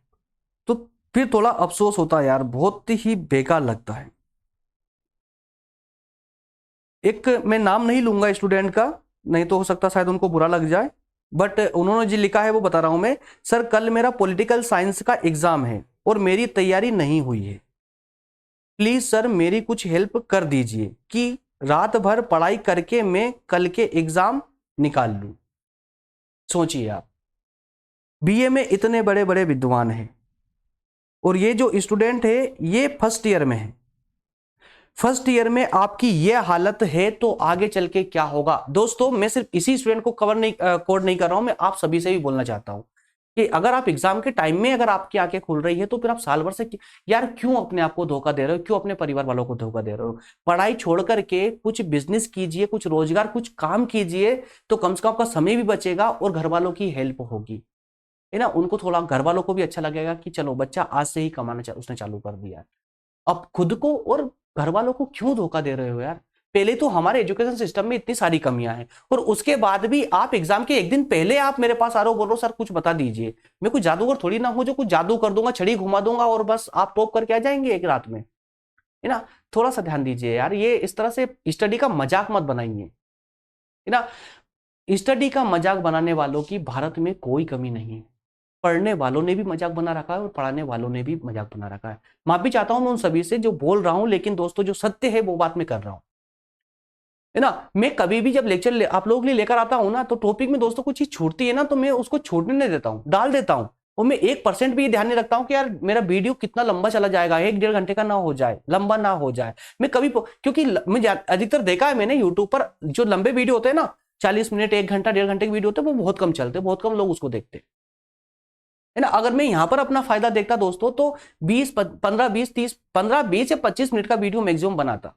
तो फिर थोड़ा अफसोस होता है यार, बहुत ही बेकार लगता है। एक मैं नाम नहीं लूंगा स्टूडेंट का, नहीं तो हो सकता शायद उनको बुरा लग जाए, बट उन्होंने जो लिखा है वो बता रहा हूं मैं। सर कल मेरा पॉलिटिकल साइंस का एग्जाम है और मेरी तैयारी नहीं हुई है, प्लीज सर मेरी कुछ हेल्प कर दीजिए कि रात भर पढ़ाई करके मैं कल के एग्जाम निकाल लूं। सोचिए आप, बीए में इतने बड़े बड़े विद्वान हैं और ये जो स्टूडेंट है ये फर्स्ट ईयर में है। फर्स्ट ईयर में आपकी ये हालत है तो आगे चल के क्या होगा। दोस्तों मैं सिर्फ इसी स्टूडेंट को कोड नहीं कर रहा हूं, मैं आप सभी से भी बोलना चाहता हूं कि अगर आप एग्जाम के टाइम में अगर आपकी आंखें खुल रही है तो फिर आप साल भर से यार क्यों अपने आप को धोखा दे रहे हो, क्यों अपने परिवार वालों को धोखा दे रहे हो। पढ़ाई छोड़ करके कुछ बिजनेस कीजिए, कुछ रोजगार, कुछ काम कीजिए, तो कम से कम आपका समय भी बचेगा और घर वालों की हेल्प होगी, है ना। उनको थोड़ा, घर वालों को भी अच्छा लगेगा कि चलो बच्चा आज से ही कमाना उसने चालू कर दिया। अब खुद को और घर वालों को क्यों धोखा दे रहे हो यार। पहले तो हमारे एजुकेशन सिस्टम में इतनी सारी कमियां हैं और उसके बाद भी आप एग्जाम के एक दिन पहले आप मेरे पास आ रहे हो, बोल रहे हो सर कुछ बता दीजिए। मैं कुछ जादूगर थोड़ी ना हूं जो कुछ जादू कर दूंगा, छड़ी घुमा दूंगा और बस आप टॉप करके आ जाएंगे एक रात में, है ना। थोड़ा सा ध्यान दीजिए यार, ये इस तरह से स्टडी का मजाक मत बनाइए, है ना। स्टडी का मजाक बनाने वालों की भारत में कोई कमी नहीं है। पढ़ने वालों ने भी मजाक बना रखा है और पढ़ाने वालों ने भी मजाक बना रखा है। माफी चाहता हूं मैं उन सभी से जो बोल रहा हूं, लेकिन दोस्तों जो सत्य है वो बात मैं कर रहा हूं, है ना। मैं कभी भी जब लेक्चर आप लोगों के लिए लेकर आता हूं ना, तो टॉपिक में दोस्तों कुछ चीज छूटती है ना तो मैं उसको छोड़ने नहीं देता हूं, डाल देता हूं। और मैं 1% भी ये ध्यान नहीं रखता हूं कि यार मेरा वीडियो कितना लंबा चला जाएगा, 1-1.5 घंटे का ना हो जाए, लंबा ना हो जाए। मैं कभी, क्योंकि मैं अधिकतर देखा है मैंने यूट्यूब पर जो लंबे वीडियो होते हैं ना, 40 मिनट 1 घंटा 1.5 घंटे के वीडियो होते हैं, वो बहुत कम चलते, बहुत कम लोग उसको देखते। है ना। अगर मैं यहाँ पर अपना फायदा देखता दोस्तों तो 15 20 या 25 मिनट का वीडियो मैक्सिमम बनाता,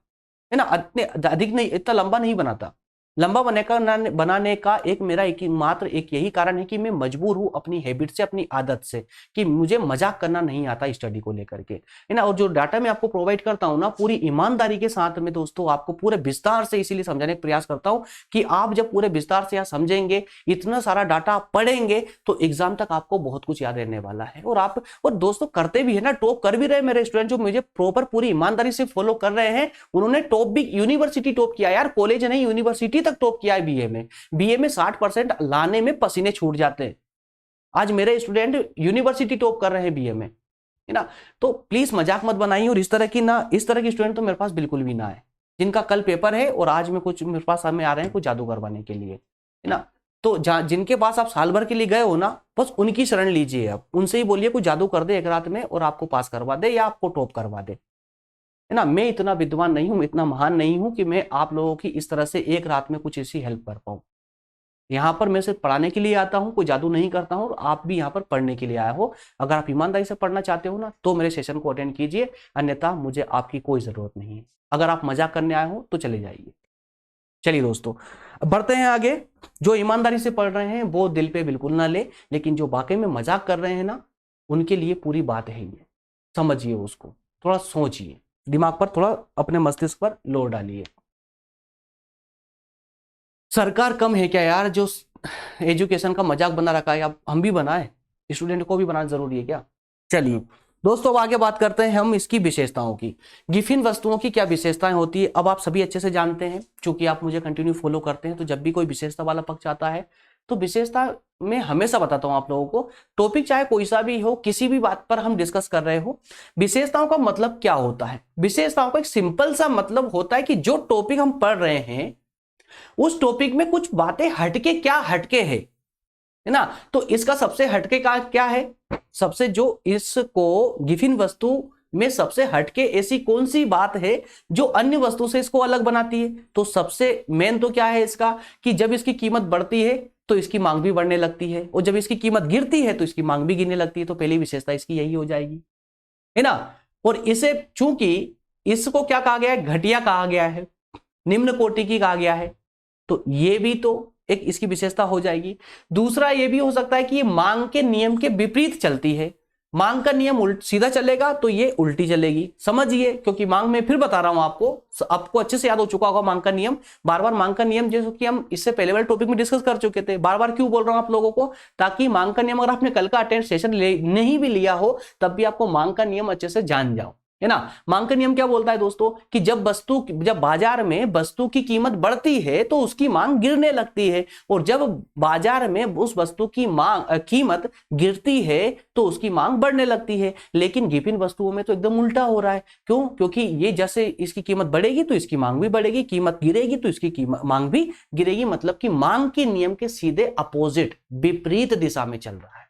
है ना। इतने अधिक नहीं, इतना लंबा नहीं बनाता। लंबा बनाने का एक मेरा मात्र एक यही कारण है कि मैं मजबूर हूं अपनी हैबिट से, अपनी आदत से, कि मुझे मजाक करना नहीं आता स्टडी को लेकर के, है ना। और जो डाटा मैं आपको प्रोवाइड करता हूं ना, पूरी ईमानदारी के साथ में दोस्तों आपको पूरे विस्तार से इसीलिए समझाने का प्रयास करता हूं कि आप जब पूरे विस्तार से यहाँ समझेंगे, इतना सारा डाटा पढ़ेंगे, तो एग्जाम तक आपको बहुत कुछ याद रहने वाला है। और दोस्तों करते भी है ना, टॉप कर भी रहे मेरे स्टूडेंट, जो मुझे प्रॉपर पूरी ईमानदारी से फॉलो कर रहे हैं, उन्होंने टॉप भी यूनिवर्सिटी टॉप किया यार, कॉलेज नहीं यूनिवर्सिटी तक टॉप किया है बीए में। बीए में 60% लाने में पसीने छूट जाते हैं। आज मेरे स्टूडेंट यूनिवर्सिटी टॉप कर रहे हैं बीए में, है ना। तो प्लीज मजाक मत बनाइए, और इस तरह की स्टूडेंट तो मेरे पास बिल्कुल भी ना है, जिनका कल पेपर है और आज में कुछ मेरे पास सामने आ रहे हैं कुछ जादू करवाने के लिए, है ना। तो जिनके पास आप साल भर के लिए गए हो ना, बस उनकी शरण लीजिए, आप उनसे ही बोलिए कुछ जादू कर दे एक रात में और आपको पास करवा दे या आपको टॉप करवा दे, है ना। मैं इतना विद्वान नहीं हूं, इतना महान नहीं हूं कि मैं आप लोगों की इस तरह से एक रात में कुछ ऐसी हेल्प कर पाऊं। यहाँ पर मैं सिर्फ पढ़ाने के लिए आता हूँ, कोई जादू नहीं करता हूँ, और आप भी यहाँ पर पढ़ने के लिए आए हो। अगर आप ईमानदारी से पढ़ना चाहते हो ना, तो मेरे सेशन को अटेंड कीजिए, अन्यथा मुझे आपकी कोई जरूरत नहीं है। अगर आप मजाक करने आए हो तो चले जाइए। चलिए दोस्तों, बढ़ते हैं आगे। जो ईमानदारी से पढ़ रहे हैं वो दिल पे बिल्कुल ना ले, लेकिन जो वाकई में मजाक कर रहे हैं ना, उनके लिए पूरी बात है ये, समझिए उसको, थोड़ा सोचिए, दिमाग पर थोड़ा अपने मस्तिष्क पर लोड डालिए। सरकार कम है क्या यार जो एजुकेशन का मजाक बना रखा है? अब हम भी बनाए, स्टूडेंट को भी बनाना जरूरी है क्या? चलिए दोस्तों, अब आगे बात करते हैं हम इसकी विशेषताओं की। गिफिन वस्तुओं की क्या विशेषताएं होती है, अब आप सभी अच्छे से जानते हैं, क्योंकि आप मुझे कंटिन्यू फॉलो करते हैं। तो जब भी कोई विशेषता वाला पक्ष आता है तो विशेषता मैं हमेशा बताता हूं आप लोगों को, टॉपिक चाहे कोई सा भी हो, किसी भी बात पर हम डिस्कस कर रहे हो, विशेषताओं का मतलब क्या होता है। विशेषताओं का एक सिंपल सा मतलब होता है कि जो टॉपिक हम पढ़ रहे हैं उस टॉपिक में कुछ बातें हटके क्या हटके है ना। तो इसका सबसे हटके का क्या है, सबसे जो इसको गिफिन वस्तु में सबसे हटके ऐसी कौन सी बात है जो अन्य वस्तु से इसको अलग बनाती है? तो सबसे मेन तो क्या है इसका, कि जब इसकी कीमत बढ़ती है तो इसकी मांग भी बढ़ने लगती है, और जब इसकी कीमत गिरती है तो इसकी मांग भी गिरने लगती है। तो पहली विशेषता इसकी यही हो जाएगी, है ना। और इसे चूंकि इसको क्या कहा गया है, घटिया कहा गया है, निम्न कोटि की कहा गया है, तो ये भी तो एक इसकी विशेषता हो जाएगी। दूसरा ये भी हो सकता है कि ये मांग के नियम के विपरीत चलती है। मांग का नियम सीधा चलेगा तो ये उल्टी चलेगी, समझिए, क्योंकि मांग में फिर बता रहा हूं आपको अच्छे से याद हो चुका होगा मांग का नियम। बार बार मांग का नियम, जैसे कि हम इससे पहले वाले टॉपिक में डिस्कस कर चुके थे, बार बार क्यों बोल रहा हूं आप लोगों को, ताकि मांग का नियम अगर आपने कल का अटेंड सेशन नहीं भी लिया हो तब भी आपको मांग का नियम अच्छे से जान जाओ, है ना। मांग का नियम क्या बोलता है दोस्तों, कि जब बाजार में वस्तु की कीमत बढ़ती है तो उसकी मांग गिरने लगती है, और जब बाजार में उस वस्तु की कीमत गिरती है तो उसकी मांग बढ़ने लगती है। लेकिन गिफिन वस्तुओं में तो एकदम उल्टा हो रहा है। क्यों? क्योंकि ये जैसे इसकी कीमत बढ़ेगी तो इसकी मांग भी बढ़ेगी, कीमत गिरेगी तो इसकी मांग भी गिरेगी। मतलब कि मांग के नियम के सीधे अपोजिट, विपरीत दिशा में चल रहा है।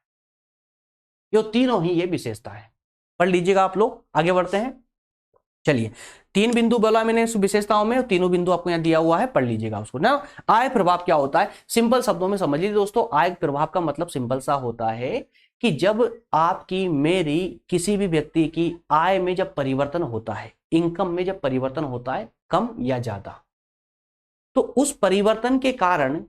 ये तीनों ही ये विशेषता है, पढ़ लीजिएगा आप लोग। आगे बढ़ते हैं। चलिए, 3 बिंदु बोला मैंने इस विशेषताओं में, और तीनों बिंदु आपको यहां दिया हुआ है, पढ़ लीजिएगा उसको ना। आय प्रभाव क्या होता है, सिंपल शब्दों में समझ लीजिए दोस्तों। आय प्रभाव का मतलब सिंपल सा होता है कि जब आपकी मेरी किसी भी व्यक्ति की आय में जब परिवर्तन होता है, इनकम में जब परिवर्तन होता है, कम या ज्यादा, तो उस परिवर्तन के कारण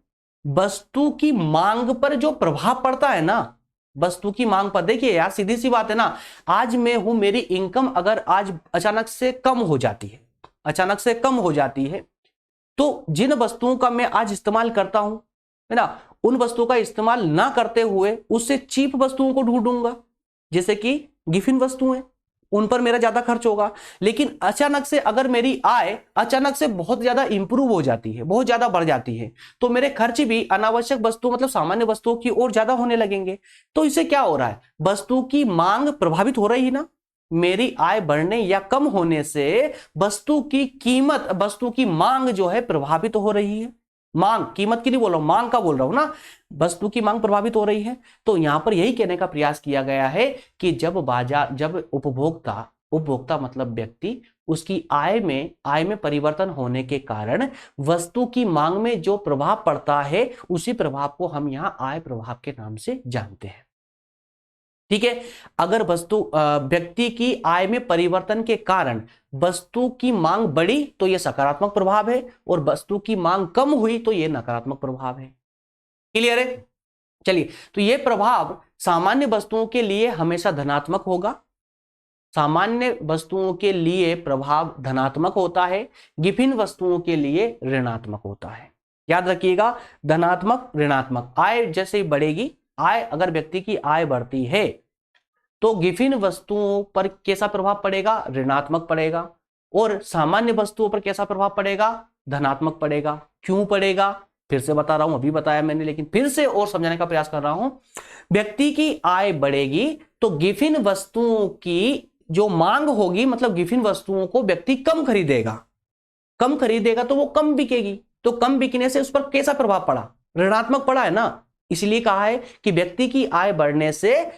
वस्तु की मांग पर जो प्रभाव पड़ता है ना, वस्तु की मांग पर, देखिए यार सीधी सी बात है ना, आज मैं हूं, मेरी इनकम अगर आज अचानक से कम हो जाती है, अचानक से कम हो जाती है, तो जिन वस्तुओं का मैं आज इस्तेमाल करता हूं, है ना, उन वस्तुओं का इस्तेमाल ना करते हुए उससे चीप वस्तुओं को ढूंढूंगा, जैसे कि गिफिन वस्तुएं, उन पर मेरा ज्यादा खर्च होगा। लेकिन अचानक से अगर मेरी आय अचानक से बहुत ज्यादा इंप्रूव हो जाती है, बहुत ज्यादा बढ़ जाती है, तो मेरे खर्च भी अनावश्यक वस्तु मतलब सामान्य वस्तुओं की ओर ज्यादा होने लगेंगे। तो इससे क्या हो रहा है, वस्तु की मांग प्रभावित हो रही है ना। मेरी आय बढ़ने या कम होने से वस्तु की कीमत, वस्तु की मांग जो है प्रभावित हो रही है। मांग, कीमत की नहीं बोल रहा हूं, मांग का बोल रहा हूं ना, वस्तु की मांग प्रभावित हो रही है। तो यहां पर यही कहने का प्रयास किया गया है कि जब उपभोक्ता मतलब व्यक्ति, उसकी आय में परिवर्तन होने के कारण वस्तु की मांग में जो प्रभाव पड़ता है, उसी प्रभाव को हम यहां आय प्रभाव के नाम से जानते हैं। ठीक है। अगर व्यक्ति की आय में परिवर्तन के कारण वस्तु की मांग बढ़ी तो यह सकारात्मक प्रभाव है, और वस्तु की मांग कम हुई तो यह नकारात्मक प्रभाव है। क्लियर है? चलिए, तो यह प्रभाव सामान्य वस्तुओं के लिए हमेशा धनात्मक होगा। सामान्य वस्तुओं के लिए प्रभाव धनात्मक होता है, विभिन्न वस्तुओं के लिए ऋणात्मक होता है। याद रखिएगा, धनात्मक ऋणात्मक। आय जैसे ही बढ़ेगी, अगर व्यक्ति की आय बढ़ती है तो विभिन्न वस्तुओं पर कैसा प्रभाव पड़ेगा? ऋणात्मक पड़ेगा। और सामान्य वस्तुओं पर कैसा प्रभाव पड़ेगा? धनात्मक पड़ेगा। क्यों पड़ेगा? फिर से बता रहा हूं, अभी बताया मैंने, लेकिन फिर से और समझाने का प्रयास कर रहा हूं। व्यक्ति की आय बढ़ेगी तो विभिन्न वस्तुओं की जो मांग होगी, मतलब विभिन्न वस्तुओं को व्यक्ति कम खरीदेगा। कम खरीदेगा तो वो कम बिकेगी, तो कम बिकने से उस पर कैसा प्रभाव पड़ा? ऋणात्मक पड़ा है ना। इसलिए कहा है कि व्यक्ति की आय बढ़ने से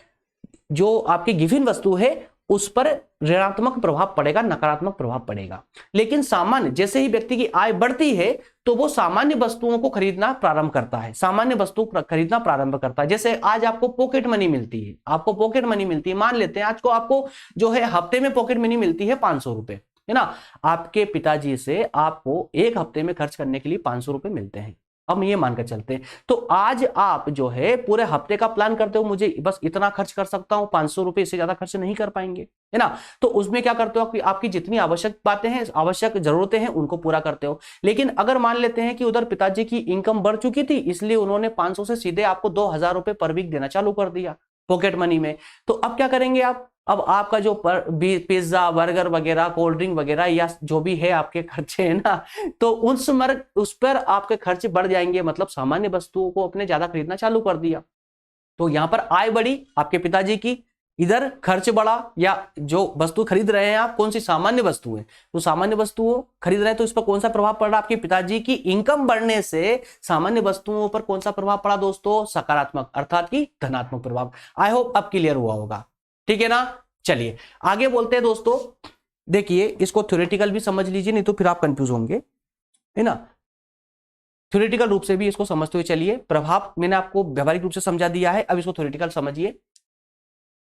जो आपकी गिवन वस्तु है उस पर ऋणात्मक प्रभाव पड़ेगा, नकारात्मक प्रभाव पड़ेगा। लेकिन सामान्य, जैसे ही व्यक्ति की आय बढ़ती है तो वो सामान्य वस्तुओं को खरीदना प्रारंभ करता है, सामान्य वस्तु खरीदना प्रारंभ करता है। जैसे आज आपको पॉकेट मनी मिलती है, मान लेते हैं आज को आपको जो है हफ्ते में पॉकेट मनी मिलती है 500 रुपए, है ना। आपके पिताजी से आपको एक हफ्ते में खर्च करने के लिए 500 रुपए मिलते हैं, हम ये मानकर चलते हैं। तो आज आप जो है पूरे हफ्ते का प्लान करते हो, मुझे बस इतना खर्च कर सकता हूं, 500 रुपए, इससे ज्यादा खर्च नहीं कर पाएंगे, है ना। तो उसमें क्या करते हो, आपकी जितनी आवश्यक बातें हैं, आवश्यक जरूरतें हैं, उनको पूरा करते हो। लेकिन अगर मान लेते हैं कि उधर पिताजी की इनकम बढ़ चुकी थी, इसलिए उन्होंने 500 से सीधे आपको 2000 रुपए पर वीक देना चालू कर दिया पॉकेट मनी में, तो अब क्या करेंगे आप? अब आपका जो पिज्जा, बर्गर वगैरह, कोल्ड ड्रिंक वगैरह या जो भी है आपके खर्चे है ना, तो उस पर आपके खर्चे बढ़ जाएंगे। मतलब सामान्य वस्तुओं को अपने ज्यादा खरीदना चालू कर दिया, तो यहां पर आय बढ़ी आपके पिताजी की, इधर खर्च बढ़ा। या जो वस्तु खरीद रहे हैं आप, कौन सी? सामान्य वस्तु है, तो सामान्य वस्तुओं खरीद रहे हैं तो इस पर कौन सा प्रभाव पड़ रहा? आपके पिताजी की इनकम बढ़ने से सामान्य वस्तुओं पर कौन सा प्रभाव पड़ा दोस्तों? सकारात्मक, अर्थात कि धनात्मक प्रभाव। आई होप अब क्लियर हुआ होगा, ठीक है ना। चलिए आगे बोलते हैं दोस्तों। देखिए, इसको थ्योरेटिकल भी समझ लीजिए, नहीं तो फिर आप कंफ्यूज होंगे, है ना। थ्योरेटिकल रूप से भी इसको समझते हुए चलिए। प्रभाव मैंने आपको व्यवहारिक रूप से समझा दिया है, अब इसको थ्योरेटिकल समझिए।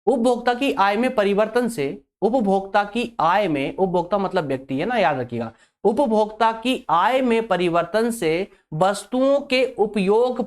उपभोक्ता की आय में परिवर्तन से, उपभोक्ता की आय में, उपभोक्ता मतलब व्यक्ति है ना, याद रखिएगा। उपभोक्ता की आय में परिवर्तन से वस्तुओं के उपयोग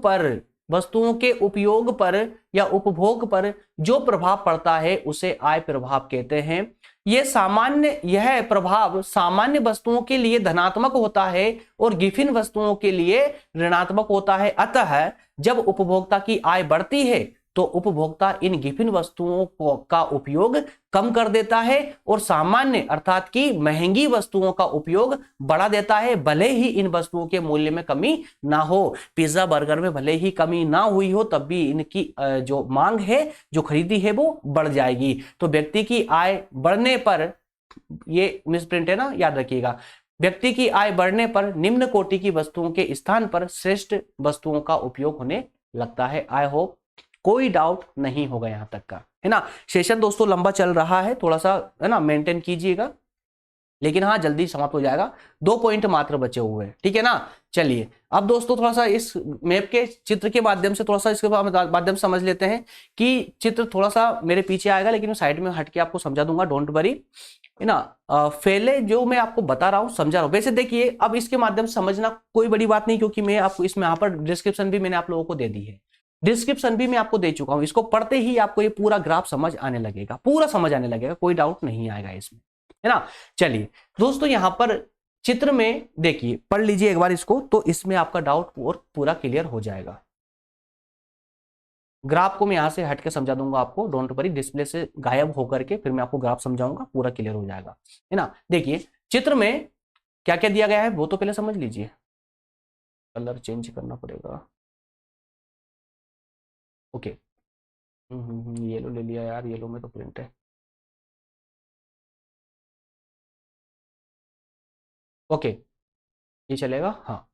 पर या उपभोग पर जो प्रभाव पड़ता है उसे आय प्रभाव कहते हैं। यह प्रभाव सामान्य वस्तुओं के लिए धनात्मक होता है और विभिन्न वस्तुओं के लिए ऋणात्मक होता है। अतः जब उपभोक्ता की आय बढ़ती है तो उपभोक्ता इन विभिन्न वस्तुओं का उपयोग कम कर देता है और सामान्य अर्थात कि महंगी वस्तुओं का उपयोग बढ़ा देता है, भले ही इन वस्तुओं के मूल्य में कमी ना हो। पिज्जा बर्गर में भले ही कमी ना हुई हो, तब भी इनकी जो मांग है, जो खरीदी है, वो बढ़ जाएगी। तो व्यक्ति की आय बढ़ने पर, ये मिसप्रिंट है ना, याद रखिएगा, व्यक्ति की आय बढ़ने पर निम्न कोटि की वस्तुओं के स्थान पर श्रेष्ठ वस्तुओं का उपयोग होने लगता है। आई होप कोई डाउट नहीं होगा यहां तक का, है ना। सेशन दोस्तों लंबा चल रहा है, थोड़ा सा है ना मेंटेन कीजिएगा, लेकिन हाँ जल्दी समाप्त हो जाएगा। 2 पॉइंट मात्र बचे हुए हैं, ठीक है ना। चलिए अब दोस्तों थोड़ा सा इस मैप के चित्र के माध्यम से थोड़ा सा इसके माध्यम से समझ लेते हैं कि चित्र थोड़ा सा मेरे पीछे आएगा, लेकिन मैं साइड में हटके आपको समझा दूंगा, डोंट वरी, है ना। पहले जो मैं आपको बता रहा हूँ, समझा रहा हूँ। वैसे देखिए, अब इसके माध्यम से समझना कोई बड़ी बात नहीं, क्योंकि मैं आपको इसमें यहाँ पर डिस्क्रिप्शन भी मैंने आप लोगों को दे दी है, डिस्क्रिप्शन भी मैं आपको दे चुका हूं। इसको पढ़ते ही आपको ये पूरा ग्राफ समझ आने लगेगा, पूरा समझ आने लगेगा, कोई डाउट नहीं आएगा इसमें, है ना। चलिए दोस्तों, यहां पर चित्र में देखिए, पढ़ लीजिए एक बार इसको, तो इसमें आपका डाउट और पूरा क्लियर हो जाएगा। ग्राफ को मैं यहां से हट के समझा दूंगा आपको, डोंट वरी, डिस्प्ले से गायब होकर के फिर मैं आपको ग्राफ समझाऊंगा, पूरा क्लियर हो जाएगा, है ना। देखिए चित्र में क्या क्या दिया गया है वो तो पहले समझ लीजिए। कलर चेंज करना पड़ेगा, ओके। येलो ले लिया यार, येलो में तो प्रिंट है, ओके ये चलेगा। हाँ,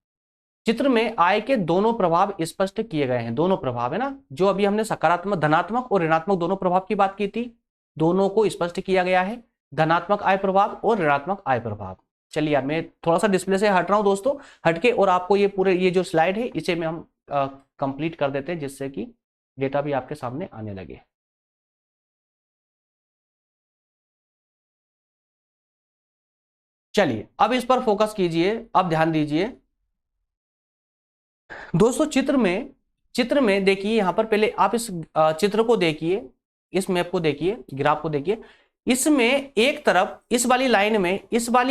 चित्र में आय के दोनों प्रभाव स्पष्ट किए गए हैं, दोनों प्रभाव है ना, जो अभी हमने सकारात्मक, धनात्मक और ऋणात्मक दोनों प्रभाव की बात की थी, दोनों को स्पष्ट किया गया है, धनात्मक आय प्रभाव और ऋणात्मक आय प्रभाव। चलिए यार, मैं थोड़ा सा डिस्प्ले से हट रहा हूं दोस्तों, हटके, और आपको ये पूरे ये जो स्लाइड है इसे में हम कंप्लीट कर देते हैं, जिससे कि डेटा भी आपके सामने आने लगे। चलिए अब इस पर फोकस कीजिए, अब ध्यान दीजिए दोस्तों। चित्र में देखिए, यहां पर पहले आप इस चित्र को देखिए, इस मैप को देखिए, ग्राफ को देखिए। इसमें एक तरफ इस वाली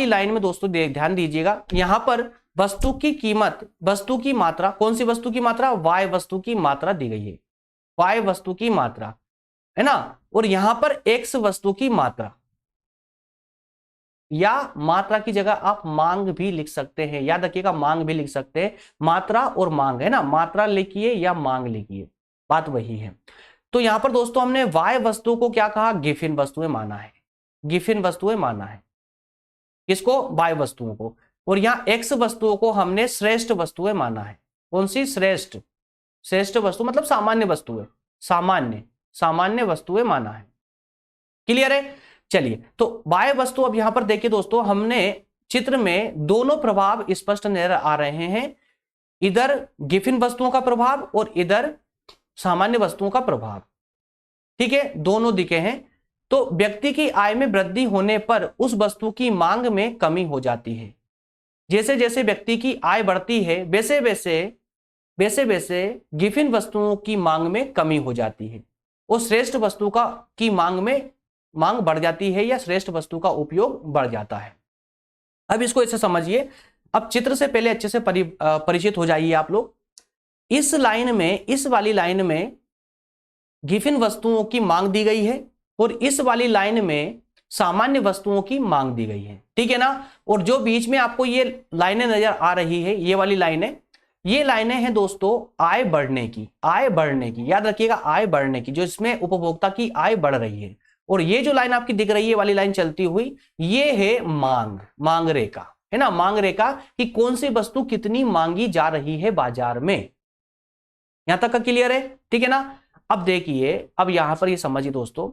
लाइन में दोस्तों ध्यान दीजिएगा, यहां पर वस्तु की कीमत, वस्तु की मात्रा, कौन सी वस्तु की मात्रा, वाय वस्तु की मात्रा दी गई है, वाय वस्तु की मात्रा है ना। और यहां पर एक्स वस्तु की मात्रा, या मात्रा की जगह आप मांग भी लिख सकते हैं, याद रखिएगा मांग भी लिख सकते हैं, मात्रा और मांग है ना, मात्रा लिखिए या मांग लिखिए, बात वही है। तो यहां पर दोस्तों हमने वाय वस्तु को क्या कहा, गिफिन वस्तुएं माना है, गिफिन वस्तुएं माना है, किसको, वाय वस्तुओं को। और यहां एक्स वस्तुओं को हमने श्रेष्ठ वस्तुएं माना है, कौन सी, श्रेष्ठ, श्रेष्ठ वस्तु मतलब सामान्य वस्तुएं, सामान्य वस्तुएं माना है। क्लियर है। चलिए तो बाह्य वस्तु, अब यहां पर देखिए दोस्तों, हमने चित्र में दोनों प्रभाव स्पष्ट नजर आ रहे हैं, इधर गिफिन वस्तुओं का प्रभाव और इधर सामान्य वस्तुओं का प्रभाव, ठीक है, दोनों दिखे हैं। तो व्यक्ति की आय में वृद्धि होने पर उस वस्तु की मांग में कमी हो जाती है। जैसे जैसे व्यक्ति की आय बढ़ती है वैसे वैसे गिफिन वस्तुओं की मांग में कमी हो जाती है और श्रेष्ठ वस्तु की मांग बढ़ जाती है, या श्रेष्ठ वस्तु का उपयोग बढ़ जाता है। अब इसको ऐसे समझिए, अब चित्र से पहले अच्छे से परिचित हो जाइए आप लोग। इस लाइन में, इस वाली लाइन में गिफिन वस्तुओं की मांग दी गई है और इस वाली लाइन में सामान्य वस्तुओं की मांग दी गई है, ठीक है ना। और जो बीच में आपको ये लाइनें नजर आ रही है, ये वाली लाइनें, ये लाइनें हैं दोस्तों आय बढ़ने की, आय बढ़ने की, याद रखिएगा आय बढ़ने की, जो इसमें उपभोक्ता की आय बढ़ रही है। और ये जो लाइन आपकी दिख रही है वाली लाइन चलती हुई, ये है मांग रेखा, है ना, मांग रेखा कि कौन सी वस्तु कितनी मांगी जा रही है बाजार में। यहां तक का क्लियर है, ठीक है ना। अब देखिए, अब यहां पर ये समझिए दोस्तों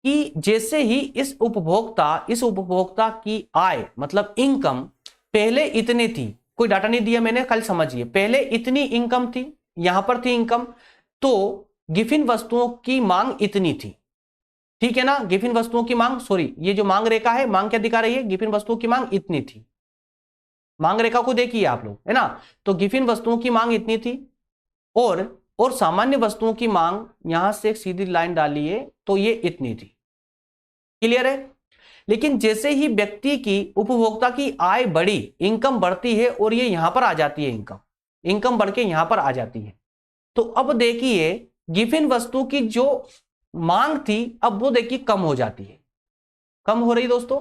कि जैसे ही इस उपभोक्ता की आय मतलब इनकम पहले इतनी थी, कोई डाटा नहीं दिया मैंने, कल समझिए, पहले इतनी इनकम थी, यहां पर थी इनकम, तो गिफिन वस्तुओं की मांग इतनी थी, ठीक है ना। गिफिन वस्तुओं की मांग, सॉरी ये जो मांग रेखा है, मांग क्या दिखा रही है, गिफिन वस्तुओं की मांग इतनी थी, मांग रेखा को देखिए आप लोग, है ना। तो गिफिन वस्तुओं की मांग इतनी थी और सामान्य वस्तुओं की मांग, यहां से एक सीधी लाइन डालिए तो ये इतनी थी, क्लियर है। लेकिन जैसे ही व्यक्ति की, उपभोक्ता की आय बढ़ी, इनकम बढ़ती है और ये यहां पर आ जाती है, इनकम बढ़ के यहां पर आ जाती है, तो अब देखिए गिफिन वस्तु की जो मांग थी अब वो देखिए कम हो जाती है, कम हो रही दोस्तों,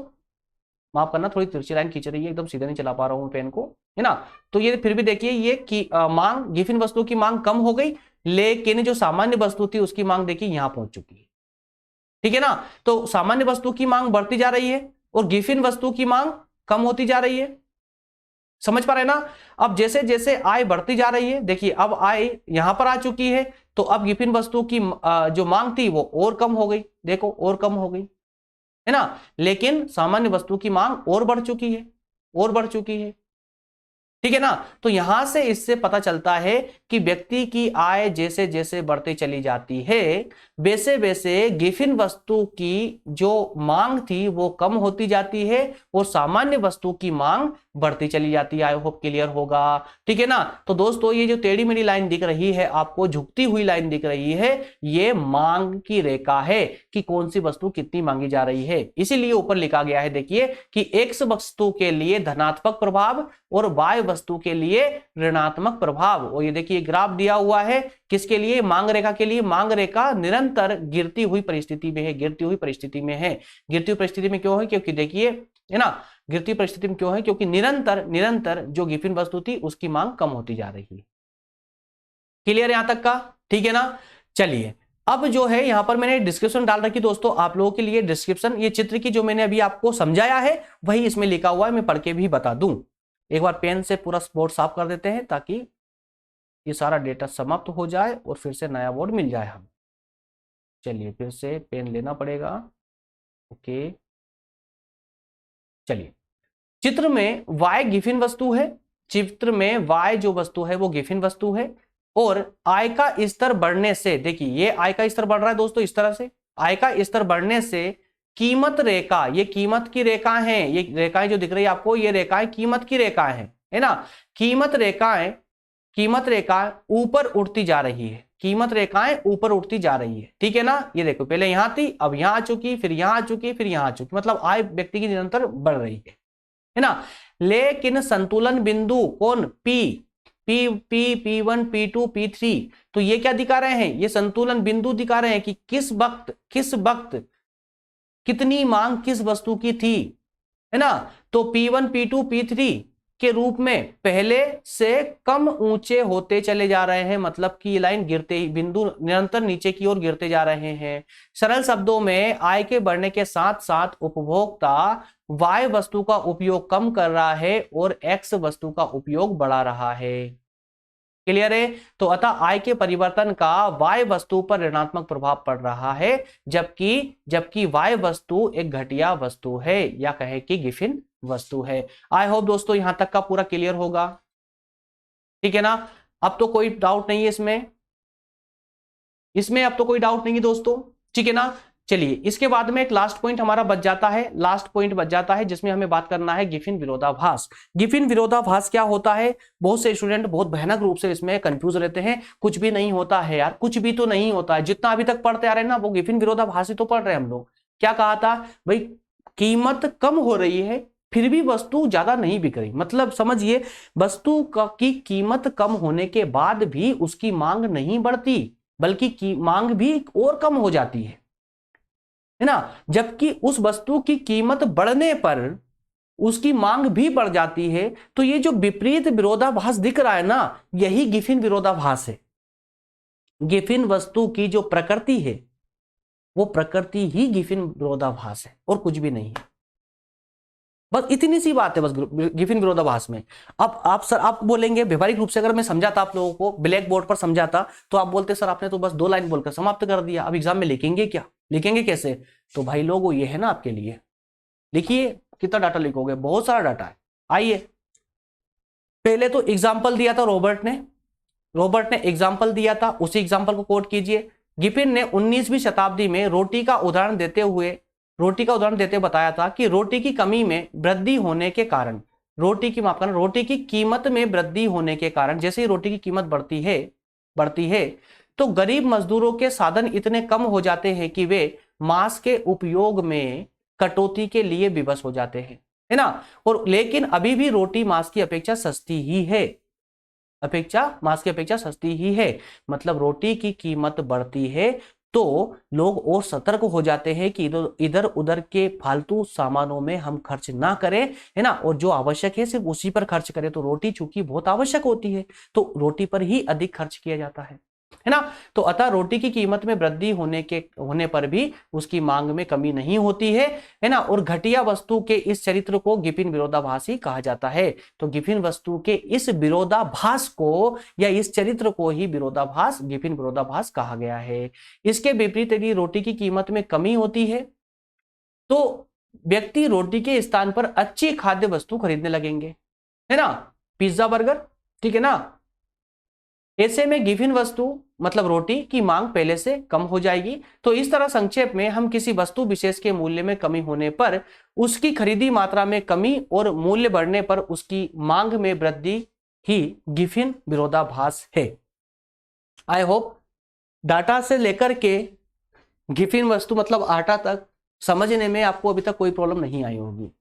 माफ करना थोड़ी तिरछी लाइन खींच रही है, एकदम सीधा नहीं चला पा रहा हूं पेन को, है ना। तो ये फिर भी देखिए ये मांग, गिफिन वस्तु की मांग कम हो गई, लेकिन जो सामान्य वस्तु थी उसकी मांग देखिए यहां पहुंच चुकी है, ठीक है ना। तो सामान्य वस्तु की मांग बढ़ती जा रही है और गिफिन वस्तु की मांग कम होती जा रही है, समझ पा रहे हैं ना। अब जैसे जैसे आय बढ़ती जा रही है, देखिए अब आय यहां पर आ चुकी है, तो अब गिफिन वस्तु की जो मांग थी वो और कम हो गई, देखो और कम हो गई, है ना। लेकिन सामान्य वस्तु की मांग और बढ़ चुकी है, और बढ़ चुकी है, ठीक है ना। तो यहां से इससे पता चलता है कि व्यक्ति की आय जैसे जैसे बढ़ती चली जाती है वैसे वैसे गिफिन वस्तु की जो मांग थी वो कम होती जाती है और सामान्य वस्तु की मांग बढ़ती चली जाती है। आई होप क्लियर होगा, ठीक है ना। तो दोस्तों ये जो टेढ़ी मेढ़ी लाइन दिख रही है आपको, झुकती हुई लाइन दिख रही है, ये मांग की रेखा है कि कौन सी वस्तु कितनी मांगी जा रही है। इसीलिए ऊपर लिखा गया है देखिए कि एक्स वस्तु के लिए धनात्मक प्रभाव और वाय वस्तु के लिए ऋणात्मक प्रभाव। और ये देखिए ग्राफ दिया हुआ है किसके लिए, मांग रेखा के लिए। मांग रेखा निरंतर गिरती हुई परिस्थिति में है, गिरती हुई परिस्थिति में है। गिरती हुई परिस्थिति में क्यों है, क्योंकि देखिए, है ना, गिरती परिस्थिति में क्यों है, क्योंकि निरंतर जो गिफिन वस्तु थी उसकी मांग कम होती जा रही है। क्लियर यहां तक का, ठीक है ना। चलिए अब जो है यहां पर मैंने डिस्क्रिप्शन डाल रखी दोस्तों आप लोगों के लिए, डिस्क्रिप्शन ये चित्र की जो मैंने अभी आपको समझाया है वही इसमें लिखा हुआ है, मैं पढ़ के भी बता दूं। एक बार पेन से पूरा बोर्ड साफ कर देते हैं ताकि ये सारा डेटा समाप्त हो जाए और फिर से नया बोर्ड मिल जाए हम। चलिए फिर से पेन लेना पड़ेगा, ओके। चलिए चित्र में y गिफिन वस्तु है, चित्र में y जो वस्तु है वो गिफिन वस्तु है और आय का स्तर बढ़ने से, देखिए ये आय का स्तर बढ़ रहा है दोस्तों इस तरह से, आय का स्तर बढ़ने से कीमत रेखा, ये कीमत की रेखा है, ये रेखाएं जो दिख रही है आपको, ये रेखाएं कीमत की रेखाएं है ना। कीमत रेखाएं ऊपर उठती जा रही है, कीमत रेखाएं ऊपर उठती जा रही है, ठीक है ना। ये देखो पहले यहां थी, अब यहां आ चुकी, फिर यहां आ चुकी, फिर यहां आ चुकी, मतलब आय व्यक्ति की निरंतर बढ़ रही है ना। लेकिन संतुलन बिंदु कौन, P1 P2 P3, तो ये क्या दिखा रहे हैं, ये संतुलन बिंदु दिखा रहे हैं कि किस वक्त कितनी मांग किस वस्तु की थी, है ना। तो P1 P2 P3 के रूप में पहले से कम ऊंचे होते चले जा रहे हैं, मतलब कि ये लाइन गिरते ही, बिंदु निरंतर नीचे की ओर गिरते जा रहे हैं। सरल शब्दों में आय के बढ़ने के साथ साथ उपभोक्ता Y वस्तु का उपयोग कम कर रहा है और X वस्तु का उपयोग बढ़ा रहा है। क्लियर है। तो अतः आय के परिवर्तन का Y वस्तु पर ऋणात्मक प्रभाव पड़ रहा है, जबकि Y वस्तु एक घटिया वस्तु है, या कहे कि गिफिन वस्तु है। आई होप दोस्तों यहां तक का पूरा क्लियर होगा, ठीक है ना। अब तो कोई डाउट नहीं है इसमें अब तो कोई डाउट नहीं है दोस्तों, ठीक है ना। चलिए इसके बाद में एक लास्ट पॉइंट हमारा बच जाता है जिसमें हमें बात करना है गिफिन विरोधाभास। गिफिन विरोधाभास क्या होता है, बहुत से स्टूडेंट बहुत भयानक रूप से इसमें कंफ्यूज रहते हैं। कुछ भी नहीं होता है यार, कुछ भी तो नहीं होता है, जितना अभी तक पढ़ते आ रहे हैं ना वो गिफिन विरोधाभास ही तो पढ़ रहे हैं हम लोग। क्या कहा था भाई, कीमत कम हो रही है फिर भी वस्तु ज्यादा नहीं बिक रही, मतलब समझिए वस्तु की कीमत कम होने के बाद भी उसकी मांग नहीं बढ़ती, बल्कि मांग भी और कम हो जाती है ना। जबकि उस वस्तु की कीमत बढ़ने पर उसकी मांग भी बढ़ जाती है। तो ये जो विपरीत विरोधाभास दिख रहा है ना, यही गिफिन विरोधाभास है। गिफिन वस्तु की जो प्रकृति है वो प्रकृति ही गिफिन विरोधाभास है और कुछ भी नहीं है। बस इतनी सी बात है बस गिफिन विरोधाभास में। अब आप बोलेंगे व्यवहारिक रूप से अगर मैं समझाता आप लोगों को, ब्लैक बोर्ड पर समझाता, तो आप बोलते सर आपने तो बस 2 लाइन बोलकर समाप्त कर दिया, अब एग्जाम में लिखेंगे क्या, लिखेंगे कैसे। तो भाई लोगों ये है ना आपके लिए, लिखिए कितना डाटा लिखोगे, बहुत सारा डाटा है। आइए पहले तो एग्जाम्पल दिया था रॉबर्ट ने एग्जाम्पल दिया था, उसी एग्जाम्पल को कोट कीजिए। गिफिन ने 19वीं शताब्दी में रोटी का उदाहरण देते बताया था कि रोटी की कमी में वृद्धि होने के कारण, रोटी की कीमत में वृद्धि होने के कारण, जैसे ही रोटी की कीमत बढ़ती है तो गरीब मजदूरों के साधन इतने कम हो जाते हैं कि वे मांस के उपयोग में कटौती के लिए विवश हो जाते हैं, है ना। और लेकिन अभी भी रोटी मांस की अपेक्षा सस्ती ही है, मतलब रोटी की कीमत बढ़ती है तो लोग और सतर्क हो जाते हैं कि इधर उधर के फालतू सामानों में हम खर्च ना करें, है ना, और जो आवश्यक है सिर्फ उसी पर खर्च करें। तो रोटी चूंकि बहुत आवश्यक होती है तो रोटी पर ही अधिक खर्च किया जाता है ना। तो अतः रोटी की कीमत में वृद्धि होने पर भी उसकी मांग में कमी नहीं होती है ना। और घटिया वस्तु के इस चरित्र को गिफिन विरोधाभासी कहा जाता है। तो गिफिन वस्तु के इस विरोधाभास को या इस चरित्र को ही गिफिन विरोधाभास कहा गया है। इसके विपरीत यदि रोटी की कीमत में कमी होती है तो व्यक्ति रोटी के स्थान पर अच्छी खाद्य वस्तु खरीदने लगेंगे, है ना, पिज्जा बर्गर, ठीक है ना। ऐसे में गिफिन वस्तु मतलब रोटी की मांग पहले से कम हो जाएगी। तो इस तरह संक्षेप में हम किसी वस्तु विशेष के मूल्य में कमी होने पर उसकी खरीदी मात्रा में कमी और मूल्य बढ़ने पर उसकी मांग में वृद्धि ही गिफिन विरोधाभास है। आई होप डाटा से लेकर के गिफिन वस्तु मतलब आटा तक समझने में आपको अभी तक कोई प्रॉब्लम नहीं आई होगी,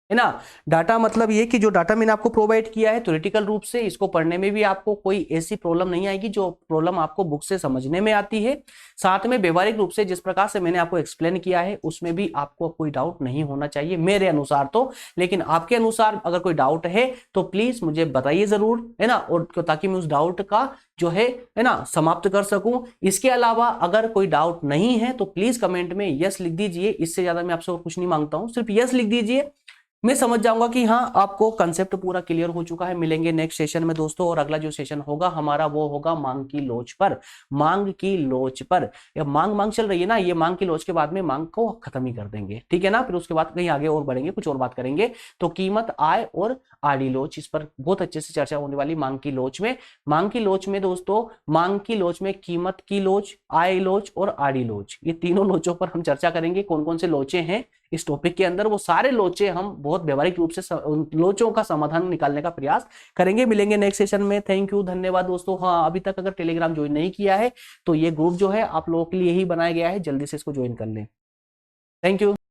है ना। डाटा मतलब ये कि जो डाटा मैंने आपको प्रोवाइड किया है थ्योरेटिकल रूप से, इसको पढ़ने में भी आपको कोई ऐसी प्रॉब्लम नहीं आएगी जो प्रॉब्लम आपको बुक से समझने में आती है। साथ में व्यवहारिक रूप से जिस प्रकार से मैंने आपको एक्सप्लेन किया है उसमें भी आपको कोई डाउट नहीं होना चाहिए मेरे अनुसार तो। लेकिन आपके अनुसार अगर कोई डाउट है तो प्लीज मुझे बताइए जरूर, है ना, और ताकि मैं उस डाउट का जो है ना समाप्त कर सकूं। इसके अलावा अगर कोई डाउट नहीं है तो प्लीज कमेंट में यस लिख दीजिए, इससे ज्यादा मैं आपसे और कुछ नहीं मांगता हूं, सिर्फ यस लिख दीजिए। मैं समझ जाऊंगा कि हाँ आपको कंसेप्ट पूरा क्लियर हो चुका है। मिलेंगे नेक्स्ट सेशन में दोस्तों, और अगला जो सेशन होगा हमारा वो होगा मांग की लोच पर। मांग की लोच पर, या मांग मांग चल रही है ना, ये मांग की लोच के बाद में मांग को खत्म ही कर देंगे, ठीक है ना। फिर उसके बाद कहीं आगे और बढ़ेंगे, कुछ और बात करेंगे। तो कीमत, आय और आड़ी लोच, इस पर बहुत अच्छे से चर्चा होने वाली मांग की लोच में। मांग की लोच में दोस्तों, मांग की लोच में कीमत की लोच, आय लोच और आड़ी लोच, ये तीनों लोचों पर हम चर्चा करेंगे। कौन कौन से लोचे हैं इस टॉपिक के अंदर, वो सारे लोचे हम बहुत व्यवहारिक रूप से उन लोचों का समाधान निकालने का प्रयास करेंगे। मिलेंगे नेक्स्ट सेशन में। थैंक यू, धन्यवाद दोस्तों। हाँ, अभी तक अगर टेलीग्राम ज्वाइन नहीं किया है तो ये ग्रुप जो है आप लोगों के लिए ही बनाया गया है, जल्दी से इसको ज्वाइन कर लें। Thank you.